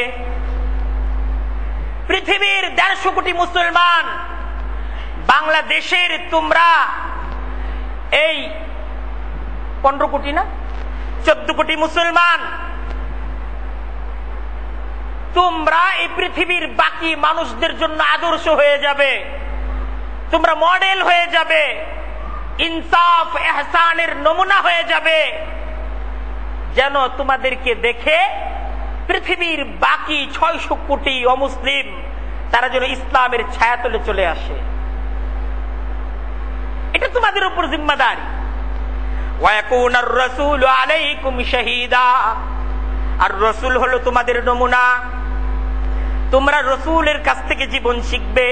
পৃথিবীর 150 কোটি মুসলমান, বাংলাদেশের তোমরা এই 15 কোটি না 14 কোটি মুসলমান, তোমরা এই পৃথিবীর বাকি মানুষদের জন্য আদর্শ হয়ে যাবে, তোমরা মডেল হয়ে যাবে, ইনসাফ ইহসানের নমুনা হয়ে যাবে, যেন তোমাদেরকে দেখে পৃথিবীর বাকি 600 কোটি অমুসলিম তারা যেন ইসলামের ছায়াতলে চলে আসে। এটা তোমাদের উপর জিম্মাদারি। ওয়ায়াকুনার রাসূলু আলাইকুম শাহীদা, আর রাসূল হলো তোমাদের নমুনা। তোমরা রাসূলের কাছ থেকে জীবন শিখবে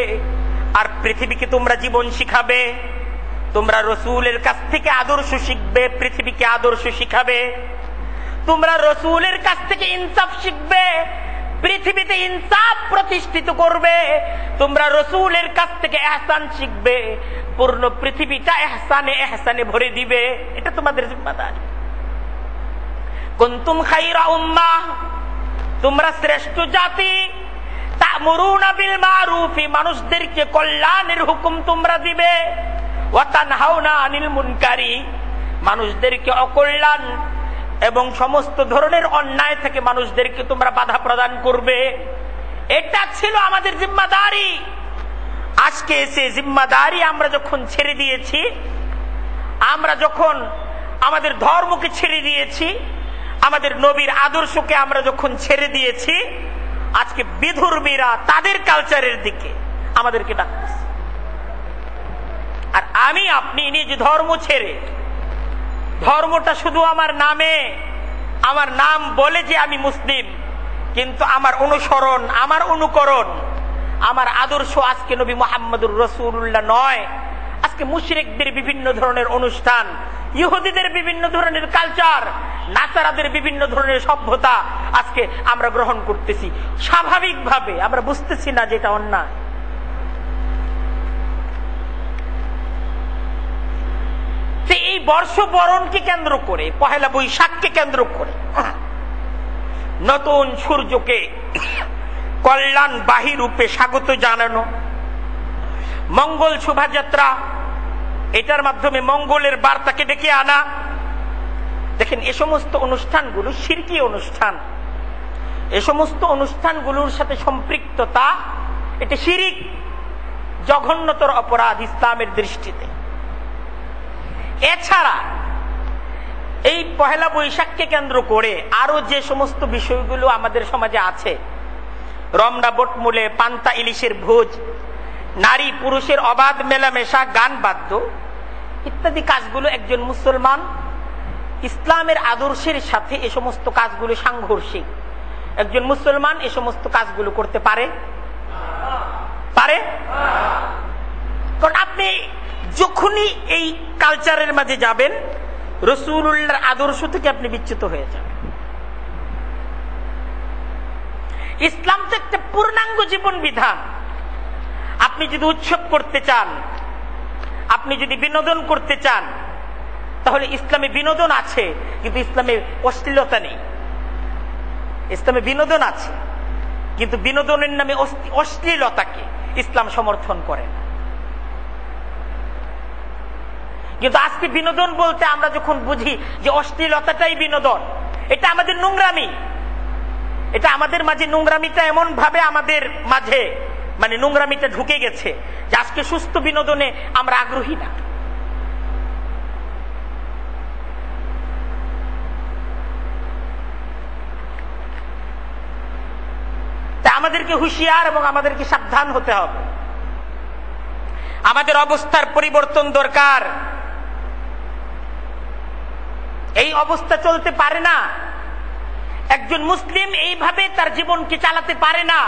আর পৃথিবীকে তোমরা জীবন শিখাবে। তোমরা রাসূলের কাছ থেকে আদর্শ শিখবে, পৃথিবীকে আদর্শ শিখাবে। তোমরা রাসূলের কাছ থেকে ইনসাফ শিখবে, পৃথিবীতে ইনসাফ প্রতিষ্ঠিত করবে। তোমরা রাসূলের কাছ থেকে ইহসান শিখবে, পূর্ণ পৃথিবীটা ইহসানে ইহসানে ভরে দিবে। এটা তোমাদের জিম্মাদারি। কুনতুম খায়রা উম্মাহ, তোমরা শ্রেষ্ঠ জাতি। তা'মুরুনা বিল মারুফি, মানুষদেরকে কল্যাণের হুকুম তোমরা দিবে। ওয়া তানহাউনা আনিল মুনকারি, মানুষদেরকে অকল্যাণ এবং সমস্ত ধরনের অন্যায় থেকে মানুষদেরকে তোমরা বাধা প্রদান করবে। এটা ছিল আমাদের জিম্মাদারি। আজকে এসে জিম্মাদারি আমরা যখন ছেড়ে দিয়েছি, আমরা যখন আমাদের ধর্মকে ছেড়ে দিয়েছি, আমাদের নবীর আদর্শকে আমরা যখন ছেড়ে দিয়েছি, আজকে বিধর্মীরা তাদের কালচারের দিকে আমাদেরকে ডাকতেছে। আর আমি আপনি নিজ ধর্ম ছেড়ে, ধর্মটা শুধু আমার নামে, আমার নাম বলে যে আমি মুসলিম, কিন্তু আমার অনুসরণ, আমার অনুকরণ, আমার আদর্শ আজকে নবী মুহাম্মদুর রাসূলুল্লাহ নয়। আজকে মুশরিকদের বিভিন্ন ধরনের অনুষ্ঠান, ইহুদিদের বিভিন্ন ধরনের কালচার, নাসারাদের বিভিন্ন ধরনের সভ্যতা আজকে আমরা গ্রহণ করতেছি। স্বাভাবিকভাবে আমরা বুঝতেছি না যেটা অন্যায়। এই বর্ষবরণকে কেন্দ্র করে, পহেলা বৈশাখকে কেন্দ্র করে নতুন সূর্যকে কল্যাণবাহী রূপে স্বাগত জানানো, মঙ্গল শোভাযাত্রা, এটার মাধ্যমে মঙ্গলের বার্তাকে ডেকে আনা। দেখেন, এ সমস্ত অনুষ্ঠানগুলো শিরকি অনুষ্ঠান। এ সমস্ত অনুষ্ঠানগুলোর সাথে সম্পৃক্ততা, এটা শিরিক, জঘন্যতর অপরাধ ইসলামের দৃষ্টিতে। এছাড়া এই পহেলা বৈশাখকে কেন্দ্র করে আরো যে সমস্ত বিষয়গুলো আমাদের সমাজে আছে, রমনা বটমূলে পান্তা ইলিশের ভোজ, নারী পুরুষের অবাধ মেলামেশা, গান বাদ্য ইত্যাদি কাজগুলো একজন মুসলমান ইসলামের আদর্শের সাথে এ সমস্ত কাজগুলো সাংঘর্ষিক। একজন মুসলমান এ সমস্ত কাজগুলো করতে পারে? কারণ আপনি যখনই এই কালচারের মাঝে যাবেন, রাসূলুল্লাহর আদর্শ থেকে আপনি বিচ্যুত হয়ে যাবেন। ইসলাম তো একটা পূর্ণাঙ্গ জীবন বিধান। আপনি যদি উৎসব করতে চান, আপনি যদি বিনোদন করতে চান, তাহলে ইসলামে বিনোদন আছে, কিন্তু ইসলামে অশ্লীলতা নেই। ইসলামে বিনোদন আছে, কিন্তু বিনোদনের নামে অশ্লীলতাকে ইসলাম সমর্থন করে না। কিন্তু আজকে বিনোদন বলতে আমরা যখন বুঝি যে অশ্লীলতাটাই বিনোদন, এটা আমাদের নোংরামি। এটা আমাদের মাঝে নোংরামিটা এমন ভাবে আমাদের মাঝে মানে নোংরামিটা ঢুকে গেছে যে আজকে সুস্থ বিনোদনে আমরা আগ্রহী না। তা আমাদেরকে হুঁশিয়ার এবং আমাদেরকে সাবধান হতে হবে। আমাদের অবস্থার পরিবর্তন দরকার। এই অবস্থা চলতে পারে না। একজন মুসলিম এইভাবে তার জীবনকে চালাতে পারে না।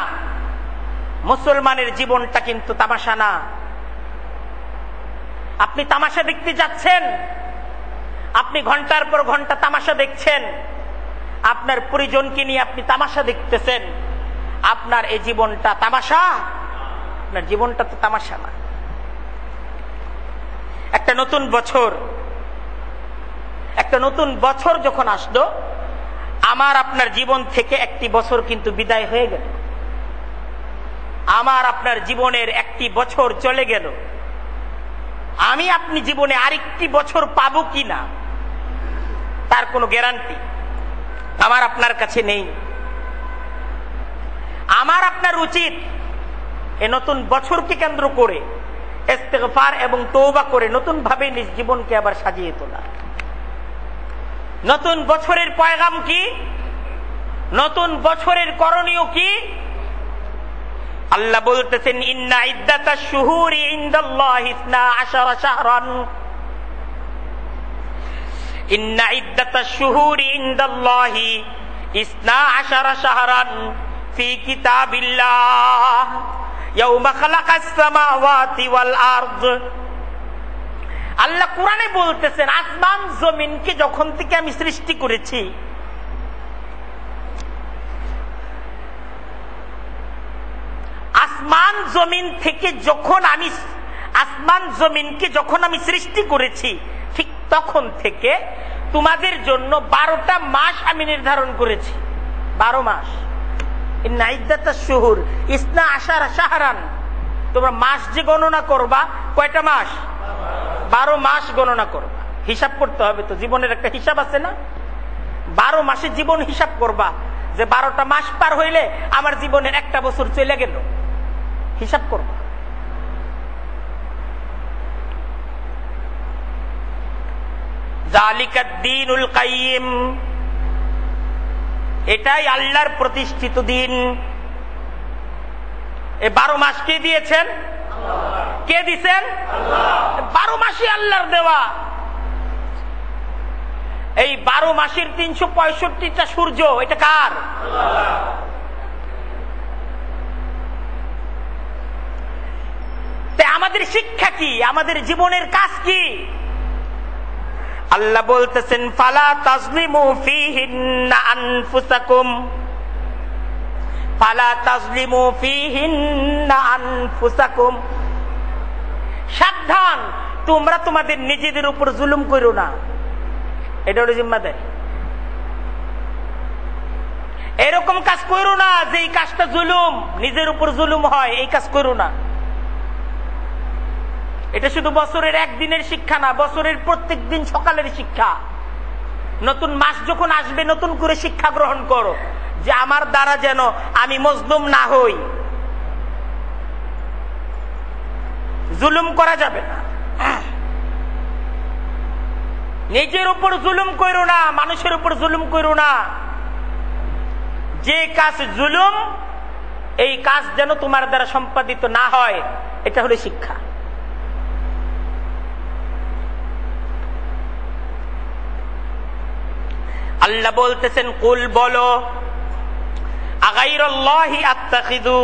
মুসলমানের জীবনটা কিন্তু তামাশা না। আপনি তামাশা দেখতে যাচ্ছেন, আপনি ঘন্টার পর ঘন্টা তামাশা দেখছেন, আপনার পরিজনকে নিয়ে আপনি তামাশা দেখতেছেন। আপনার এই জীবনটা তামাশা? আপনার জীবনটা তো তামাশা না। একটা নতুন বছর, একটা নতুন বছর যখন আসলো, আমার আপনার জীবন থেকে একটি বছর কিন্তু বিদায় হয়ে গেল। আমার আপনার জীবনের একটি বছর চলে গেল। আমি আপনি জীবনে আরেকটি বছর পাবো কিনা তার কোনো গ্যারান্টি আমার আপনার কাছে নেই। আমার আপনার উচিত এই নতুন বছরকে কেন্দ্র করে ইস্তিগফার এবং তওবা করে নতুন ভাবে নিজ জীবনকে আবার সাজিয়ে তোলা। নতুন বছরের পয়গাম কি? নতুন বছরের করণীয় কি? আল্লাহ বলতেছেন, ইন্না ইদ্দাতাশ শুহুরি ইনদাল্লাহি 12 শাহরান, ইন্না ইদ্দাতাশ শুহুরি ইনদাল্লাহি 12 শাহরান ফি কিতাবিল্লাহ ইয়াউমা খালাকাস সামাওয়াতি ওয়াল আরদ। আল্লাহ কোরআনে বলতেছেন, আসমান জমিনকে যখন থেকে আমি সৃষ্টি করেছি, আসমান জমিনকে যখন আমি সৃষ্টি করেছি, ঠিক তখন থেকে তোমাদের জন্য 12টা মাস আমি নির্ধারণ করেছি। 12 মাস। ইন্না ইদ্দাতাশ শুহুর 12 শাহরান। তোমরা মাস যে গণনা করবা, কয়টা মাস? 12 মাস গণনা করবা। হিসাব করতে হবে তো, জীবনের একটা হিসাব আছে না? 12 মাসে জীবন হিসাব করবা যে 12টা মাস পার হইলে আমার জীবনের একটা বছর চলে গেল, হিসাব করবা। যালিকাদ দীনুল কাইয়িম, এটাই আল্লাহর প্রতিষ্ঠিত দিন। এই 12 মাস কে দিয়েছেন? কে দিয়েছেন? 12 মাসই আল্লাহর দেওয়া। এই 12 মাসের 365টা সূর্য, এটা কার? আমাদের শিক্ষা কি? আমাদের জীবনের কাজ কি? আল্লাহ বলতেছেন, ফালা তাজলিমু ফীহিন্না আনফুসাকুম, ফালা তাজলিমু ফীহিন্না আনফুসাকুম। সাবধান, তোমরা তোমাদের নিজেদের উপর জুলুম করো না। এটা হলো জিম্মাদারি। এরকম কাজ করো না যে এই কাজটা জুলুম, নিজের উপর জুলুম হয়, এই কাজ করো না। এটা শুধু বছরের একদিনের শিক্ষা না, বছরের প্রত্যেক দিন সকালের শিক্ষা। নতুন মাস যখন আসবে, নতুন করে শিক্ষা গ্রহণ করো যে আমার দ্বারা যেন আমি মজলুম না হই। জুলুম করা যাবে না। নিজের উপর জুলুম করো না, মানুষের উপর জুলুম করো না। যে কাজ জুলুম, এই কাজ যেন তোমার দ্বারা সম্পাদিত না হয়, এটা হলো শিক্ষা। আল্লাহ বলতেছেন, কুল বলো, আগাইরাল্লাহি আত্তাখিযু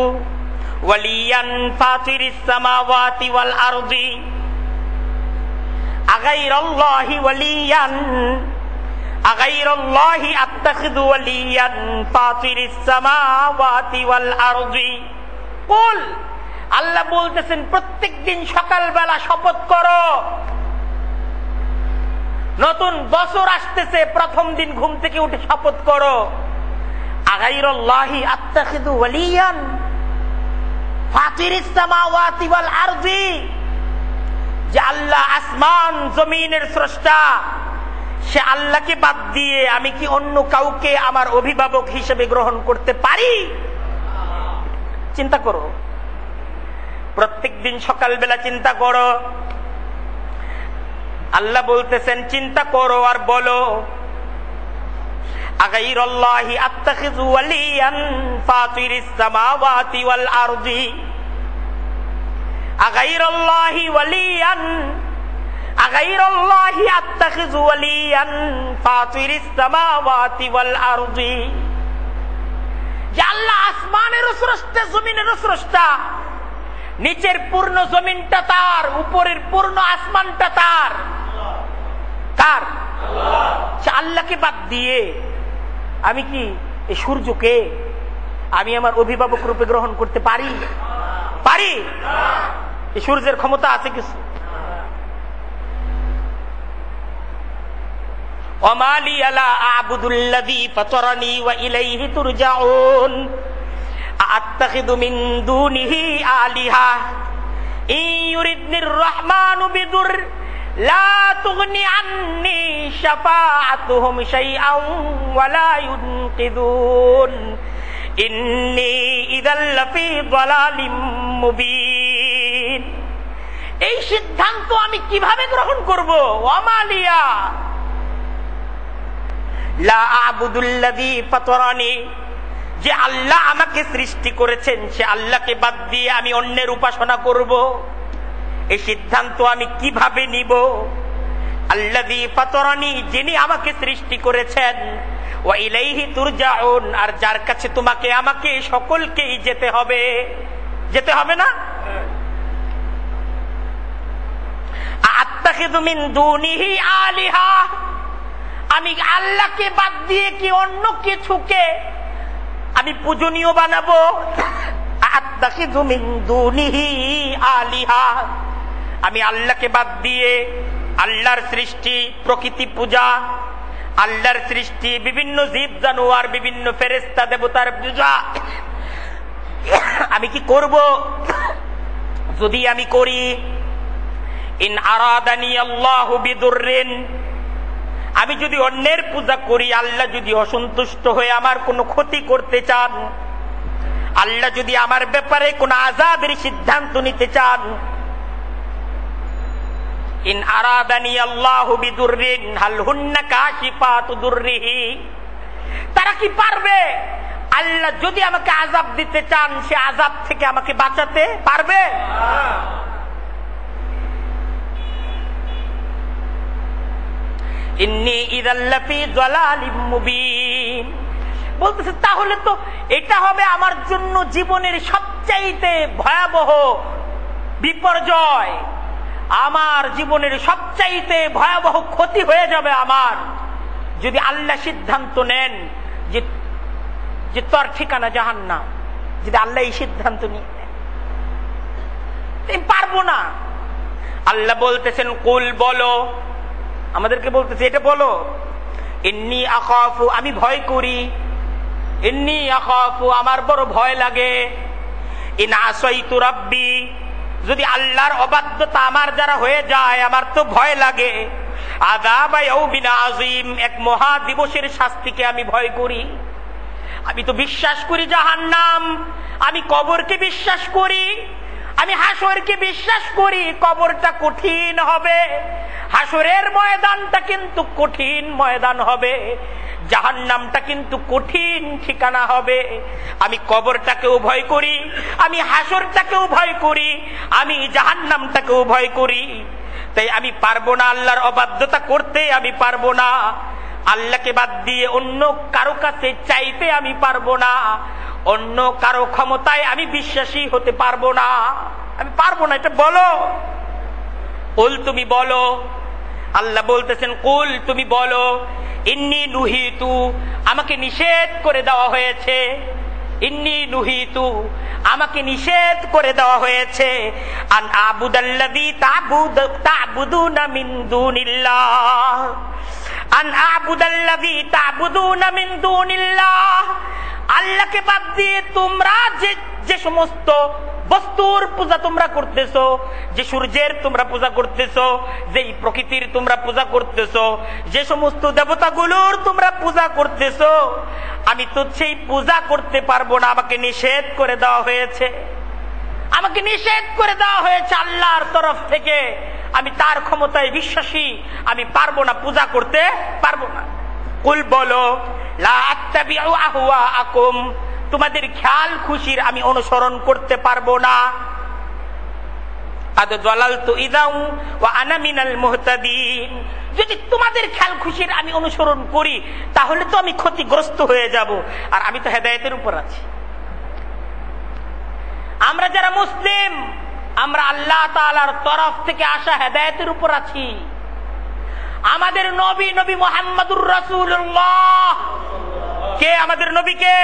ওয়ালিয়ান ফাতিরিস সামাওয়াতি ওয়াল আরদি, আগাইরাল্লাহি ওয়ালিয়ান, আগাইরাল্লাহি আত্তাখিযু ওয়ালিয়ান ফাতিরিস সামাওয়াতি ওয়াল আরদি। কুল, আল্লাহ বলতেছেন, প্রত্যেকদিন সকালবেলা শপথ করো। নতুন বছর আসতেছে, প্রথম দিন ঘুম থেকে উঠে শপথ করো, আগাইরাল্লাহি আত্তাখিযু ওয়ালিয়ান ফাতিরিস সামাওয়াতি ওয়াল আরদি, যে আল্লাহ আসমান জমিনের স্রষ্টা, সে আল্লাহকে বাদ দিয়ে আমি কি অন্য কাউকে আমার অভিভাবক হিসেবে গ্রহণ করতে পারি? চিন্তা করো, প্রত্যেকদিন সকালবেলা চিন্তা করো। আল্লাহ বলতেছেন, চিন্তা করো আর বলো, আগাইরাল্লাহি আত্তাখিযু ওয়ালিয়ান ফাতিরিস সামাওয়াতি ওয়াল আরদি, আগাইরাল্লাহি ওয়ালিয়ান, আগাইরাল্লাহি আত্তাখিযু ওয়ালিয়ান ফাতিরিস সামাওয়াতি ওয়াল আরদি। যে আল্লাহ আসমানেরও স্রষ্টা, জমিনেরও স্রষ্টা, নিচের পূর্ণ জমিনটা তার, উপরের পূর্ণ আসমানটা তার। কার? সে আল্লাহকে বাদ দিয়ে আমি কি এই সূর্যকে আমি আমার অভিভাবক রূপে গ্রহণ করতে পারি? পারি? এই সূর্যের ক্ষমতা আছে কিছু? ওমা লিয়া লা আ'বুদুল্লাযী ফাতারানী ওয়া ইলাইহি তুরজাউন আ'আত্তাখিযু মিন দুনিহি আলিহা ইন ইউরিদনির রাহমানু বিদুর লা তুগনি আন্নী শাফাআতুহুম শাইআন ওয়া লা ইউনকিযুন ইন্নী ইযাল লাফী যালালিম মুবিন। এই সিদ্ধান্ত আমি কিভাবে গ্রহণ করব? ওমা লিয়া লা আ'বুদুল্লাযী ফাতারানী, যে আল্লাহ আমাকে সৃষ্টি করেছেন সে আল্লাহকে বাদ দিয়ে আমি অন্যের উপাসনা করব, এই সিদ্ধান্ত আমি কিভাবে নিব? আল্লাযী ফাতারানী, যিনি আমাকে সৃষ্টি করেছেন, ওয়া ইলাইহি তুরজাউন, আর যার কাছে তোমাকে আমাকে সকলকেই যেতে হবে। যেতে হবে না? আ'আত্তাখিযু মিন দুনিহি আলিহা, আমি আল্লাহকে বাদ দিয়ে কি অন্য কিছুকে আমি পূজনীয় বানাবো? আ'আত্তাখিযু মিন দুনিহি আলিহা, আমি আল্লাহকে বাদ দিয়ে আল্লাহর সৃষ্টি প্রকৃতি পূজা, আল্লাহর সৃষ্টি বিভিন্ন জীব জানোয়ার, বিভিন্ন ফেরেশতা দেবতার পূজা আমি কি করব? যদি আমি করি, ইন আরাদানি আল্লাহু বিদুররিন, আমি যদি অন্যের পূজা করি, আল্লাহ যদি অসন্তুষ্ট হয়ে আমার কোনো ক্ষতি করতে চান, আল্লাহ যদি আমার ব্যাপারে কোনো আযাবের সিদ্ধান্ত নিতে চান, ইন আরাদানি আল্লাহু বিদুররিন হাল হুন্না কাশিফাতু দুররিহি, তারা কি পারবে আল্লাহ যদি আমাকে আযাব দিতে চান সে আযাব থেকে আমাকে বাঁচাতে পারবে? ইন্নী ইযাল লাফী যালালিম মুবিন, বলতেছে তাহলে তো এটা হবে আমার জন্য জীবনের সবচাইতে ভয়াবহ বিপর্যয়, আমার জীবনের সবচাইতে ভয়াবহ ক্ষতি হয়ে যাবে আমার, যদি আল্লাহ সিদ্ধান্ত নেন যে তোর ঠিকানা জাহান্নাম। যদি আল্লাহ এই সিদ্ধান্ত নিয়ে নেন, পারবো না। আল্লাহ বলতেছেন কুল, বলো, আমাদেরকে বলতেছে এটা বলো, ইন্নী আখাফু, আমি ভয় করি, ইন্নী আখাফু, আমার বড় ভয় লাগে, ইন আসাইতু রাব্বি, যদি আল্লাহর অবাধ্যতা আমার যারা হয়ে যায় আমার তো ভয় লাগে, আযাবা ইয়াউমিন আযীম, এক মহা দিবসের শাস্তিকে আমি ভয় করি। আমি তো বিশ্বাস করি জাহান্নাম, আমি কবরকে বিশ্বাস করি, আমি হাসরকে বিশ্বাস করি, কবরটা কঠিন হবে, হাসরের ময়দানটা কিন্তু কঠিন ময়দান হবে, জাহান্নামটা কিন্তু কঠিন ঠিকানা হবে। আমি কবরটাকেও ভয় করি, আমি হাসরটাকেও ভয় করি, আমি জাহান্নামটাকেও ভয় করি। তাই আমি পারবো না আল্লাহর অবাধ্যতা করতে, আমি পারবো না আল্লাহকে বাদ দিয়ে অন্য কারো কাছে চাইতে, আমি পারবো না অন্য কারো ক্ষমতায় আমি বিশ্বাসী হতে পারবো না, আমি পারবো না। এটা বলো, কুল, তুমি বলো। আল্লাহ বলতেছেন কুল, তুমি বলো, ইন্নী নুহিতু, আমাকে নিষেধ করে দেওয়া হয়েছে, ইন্নী নুহিতু, আমাকে নিষেধ করে দেওয়া হয়েছে, আন আবুদাল্লাযী তা'বুদুনা মিন দুনিল্লাহ, আন আবুদাল্লাযী তা'বুদুনা মিন দুনিল্লাহ, আল্লাহকে বাদ দিয়ে তোমরা যে সমস্ত বস্তুর পূজা তোমরা করতেছো, যে সূর্যের তোমরা পূজা করতেছো, যেই প্রকৃতির তোমরা পূজা করতেছো, যে সমস্ত দেবতাগুলোর তোমরা পূজা করতেছো, আমি তো সেই পূজা করতে পারবো না, আমাকে নিষেধ করে দেওয়া হয়েছে, আমাকে নিষেধ করে দেওয়া হয়েছে আল্লাহর তরফ থেকে। আমি তার ক্ষমতায় বিশ্বাসী, আমি পারবো না, পূজা করতে পারবো না। কুল, বলো, লা আত্তাবিউ আহওয়াআকুম, তোমাদের খেয়াল খুশির আমি অনুসরণ করতে পারবো না। আদ যালালতু ইযা ওয়া আনা মিনাল মুহতাদিন, যদি তোমাদের খেয়াল খুশির আমি অনুসরণ করি তাহলে তো আমি ক্ষতিগ্রস্ত হয়ে যাব, আর আমি তো হেদায়েতের উপর আছি। আমরা যারা মুসলিম, আমরা আল্লাহ তাআলার তরফ থেকে আসা হেদায়েতের উপর আছি। আমাদের নবী, নবী মুহাম্মদুর রাসূলুল্লাহ, কে আমাদের নবী? কে?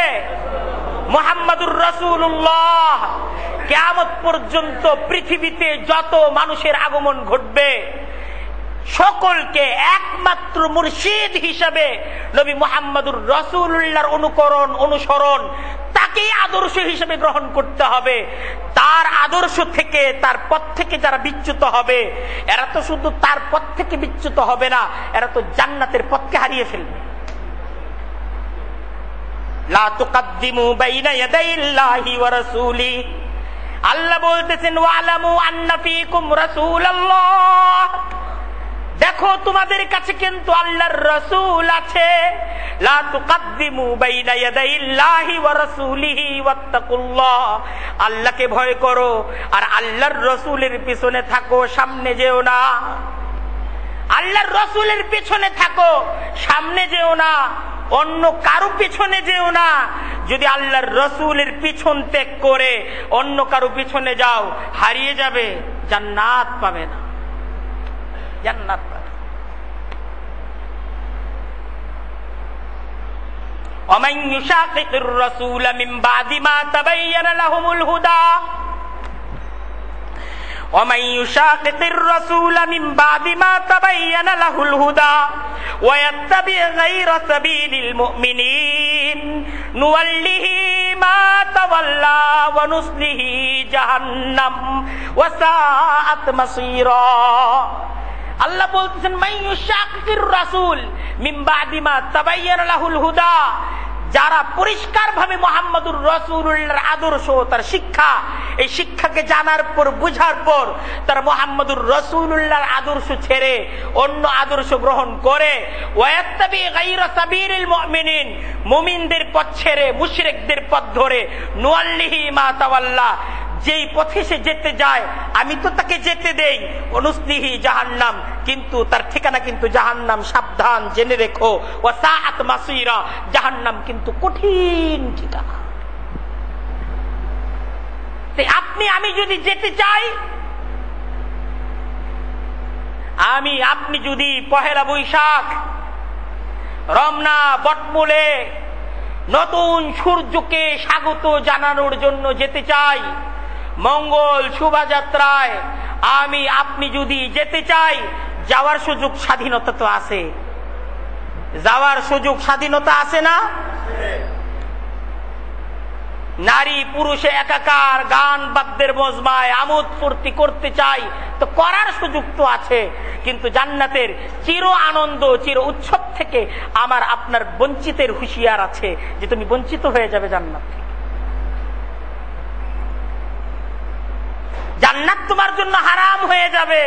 মুহাম্মদুর রাসূলুল্লাহ। কিয়ামত পর্যন্ত পৃথিবীতে যত মানুষের আগমন ঘটবে সকলকে একমাত্র মুর্শিদ হিসাবে নবী মুহাম্মদুর রাসূলুল্লাহর অনুকরণ অনুসরণ, তাকেই আদর্শ হিসেবে গ্রহণ করতে হবে। তার আদর্শ থেকে, তার পথ থেকে যারা বিচ্যুত হবে, এরা তো শুধু তার পথ থেকে বিচ্যুত হবে না, এরা তো জান্নাতের পথকে হারিয়ে ফেলবে। লা তুকাদ্দিমু বাইনা ইয়াদাইল্লাহি ওয়া রাসূলি, আল্লাহ বলতেছেন ওয়ালামু আন্না ফীকুম রাসূলুল্লাহ, দেখো তোমাদের কাছে কিন্তু আল্লাহর রাসূল আছে। লা তুকাদ্দিমু বাইনা ইয়াদাইল্লাহি ওয়া রাসূলিহি ওয়াত্তাকুল্লাহ, আল্লাহকে ভয় করো আর আল্লাহর রাসূলের পিছনে থাকো, সামনে যেও না। আল্লাহর রাসূলের পিছনে থাকো, সামনে যেও না, অন্য কারো পিছনে যেও না। যদি আল্লাহর রাসূলের পিছন ত্যাগ করে অন্য কারো পিছনে যাও, হারিয়ে যাবে, জান্নাত পাবে না, জান্নাত পাবে। ومن يشاقق الرسول من بعد ما تبين لهم الهدى ومن يشاقق الرسول من بعد ما تبين له الهدى ويتبع غير سبيل المؤمنين نوله ما تولى ونصله جهنم وساءت مصيرا। আল্লাহ বলতেছেন মান ইউশাকির রাসূল মিন বাদি মা তাবায়্যানা লাহুল হুদা, যারা পরিষ্কার ভাবে মুহাম্মদুর রাসূলুল্লাহর আদর্শ, তার শিক্ষা, এই শিক্ষাকে জানার পর, বুঝার পর তার মুহাম্মদুর রাসূলুল্লাহর আদর্শ ছেড়ে অন্য আদর্শ গ্রহণ করে, ওয়ায়াত্তাবি গায়রা সাবিলিল মুমিনিন, মুমিনদের পথ ছেড়ে মুশরিকদের পথ ধরে, নুআল্লিহি মা তাওয়াল্লা, যেই পথে সে যেতে যায় আমি তো তাকে যেতে দেই, অনুসলিহি জাহান্নাম, কিন্তু তার ঠিকানা কিন্তু জাহান্নাম, সাবধান জেনে রেখো, ওয়া সাআত মাসীরা, জাহান্নাম কিন্তু কঠিন ঠিকানা। আপনি আমি যদি যেতে চাই, আপনি যদি পহেলা বৈশাখ, রমনা, বটমূলে নতুন সূর্যকে স্বাগত জানানোর জন্য যেতে চাই, মঙ্গল শোভাযাত্রায় আপনি যদি যেতে চাই, যাওয়ার সুযোগ স্বাধীনতা তো আছে, যাওয়ার সুযোগ স্বাধীনতা আছে না? নারী পুরুষে একাকার, গান বাদ্যের মজমায় আমোদ ফুর্তি করতে চাই তো করার সুযোগ তো আছে, কিন্তু জান্নাতের চির আনন্দ, চির উৎসব থেকে আমার আপনার বঞ্চিতের হুঁশিয়ার আছে যে তুমি বঞ্চিত হয়ে যাবে জান্নাত থেকে। জান্নাত তোমার জন্য হারাম হয়ে যাবে,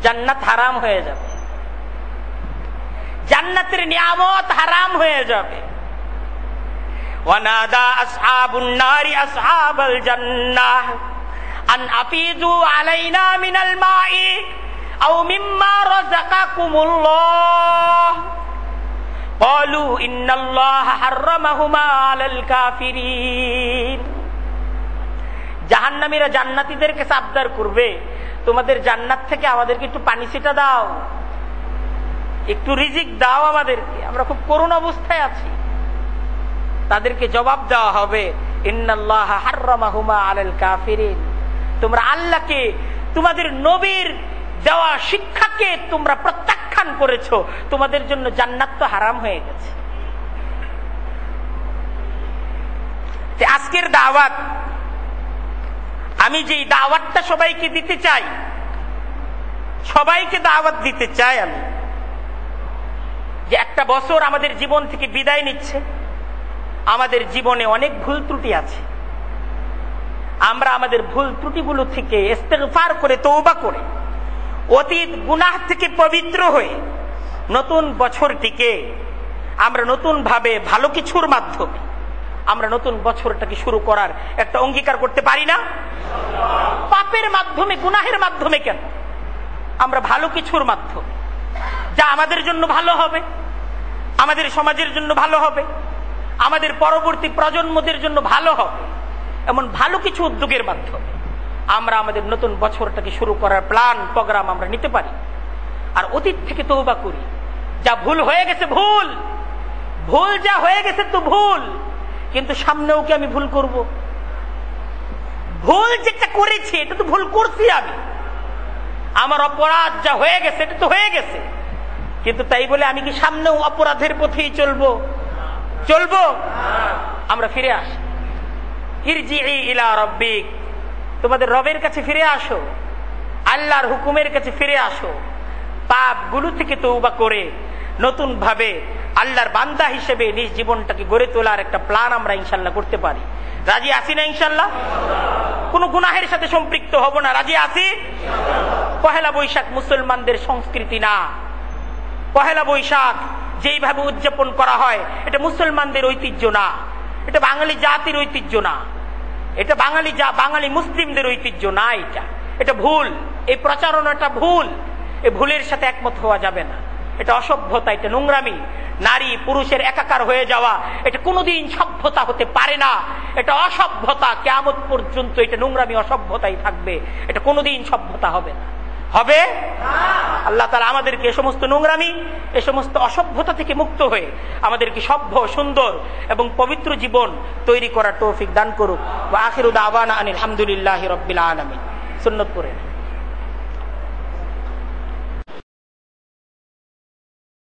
জান্নাত হারাম হয়ে যাবে, জান্নাতের নিয়ামত হারাম হয়ে যাবে। ওয়ানাদা আসহাবুন নারি আসহাবাল জান্নাহ আন আফিযু আলাইনা মিনাল মাই আও মিম্মা রাযাকাকুমুল্লাহ ক্বালু ইন্নাল্লাহা হাররামাহুমা আলাল কাফিরিন। জাহান্নামীরা জান্নাতীদের কাছে আবদার করবে, তোমাদের জান্নাত থেকে আমাদেরকে একটু পানি ছিটা দাও, একটু রিজিক দাও আমাদেরকে, আমরা খুব করুণ অবস্থায় আছি। তাদেরকে জবাব দেওয়া হবে ইন্নাল্লাহা হাররামাহুমা আলাল কাফিরিন, তোমরা আল্লাহকে, তোমাদের নবীর দেওয়া শিক্ষাকে তোমরা প্রত্যাখ্যান করেছো, তোমাদের জন্য জান্নাত তো হারাম হয়ে গেছে। আজকের দাওয়াত, আমি যেই দাওয়াতটা সবাইকে দিতে চাই, সবাইকে দাওয়াত দিতে চাই আমি, যে একটা বছর আমাদের জীবন থেকে বিদায় নিচ্ছে, আমাদের জীবনে অনেক ভুল ত্রুটি আছে, আমরা আমাদের ভুল ত্রুটিগুলো থেকে ইস্তেগফার করে, তওবা করে, অতীত গুনাহ থেকে পবিত্র হয়ে নতুন বছরটিকে আমরা নতুন ভাবে ভালো কিছুর মাধ্যমে আমরা নতুন বছরটাকে শুরু করার একটা অঙ্গীকার করতে পারি না? পাপের মাধ্যমে, গুনাহের মাধ্যমে কেন, আমরা ভালো কিছুর মাধ্যমে, যা আমাদের জন্য ভালো হবে, আমাদের সমাজের জন্য ভালো হবে, আমাদের পরবর্তী প্রজন্মদের জন্য ভালো হবে, এমন ভালো কিছু উদ্যোগের মাধ্যমে আমরা আমাদের নতুন বছরটাকে শুরু করার প্ল্যান, প্রোগ্রাম আমরা নিতে পারি। আর অতীত থেকে তওবা করি, যা ভুল হয়ে গেছে ভুল, ভুল যা হয়ে গেছে তো ভুল, কিন্তু সামনেও কি আমি ভুল করব? ভুল যেটা করেছি এটা তো ভুল করছি আমি, আমার অপরাধ যা হয়ে গেছে এটা তো হয়ে গেছে, কিন্তু তাই বলে আমি কি সামনেও অপরাধের পথেই চলবো? আমরা ফিরে আসি। ইরজিই ইলা রাব্বিক, তোমাদের রবের কাছে ফিরে আসো, আল্লাহর হুকুমের কাছে ফিরে আসো। পাপগুলো থেকে তওবা করে নতুন ভাবে আল্লাহর বান্দা হিসেবে নিজ জীবনটাকে গড়ে তোলার একটা প্ল্যান আমরা ইনশাল্লাহ করতে পারি। রাজি আছি না ইনশাল্লাহ? কোন গুনাহের সাথে সম্পৃক্ত হব না, রাজি আছি? পহেলা বৈশাখ মুসলমানদের সংস্কৃতি না। পহেলা বৈশাখ যেইভাবে উদযাপন করা হয় এটা মুসলমানদের ঐতিহ্য না, এটা বাঙালি জাতির ঐতিহ্য না, এটা বাঙালি মুসলিমদের ঐতিহ্য না। এটা ভুল, এই প্রচারণাটা ভুল। এই ভুলের সাথে একমত হওয়া যাবে না। এটা অসভ্যতা, এটা নোংরামি। নারী পুরুষের একাকার হয়ে যাওয়া এটা কোনোদিন সভ্যতা হতে পারে না, এটা অসভ্যতা। কিয়ামত পর্যন্ত এটা নোংরামি অসভ্যতাই থাকবে, এটা কোনোদিন সভ্যতা হবে না। হবে? আল্লাহ তাআলা আমাদেরকে এ সমস্ত নোংরামি, এ সমস্ত অসভ্যতা থেকে মুক্ত হয়ে আমাদেরকে সভ্য, সুন্দর এবং পবিত্র জীবন তৈরি করার তৌফিক দান করুক। ওয়া আখিরু দাওয়ানা আনিল হামদুলিল্লাহি রাব্বিল আলামিন। সুন্নত পড়ে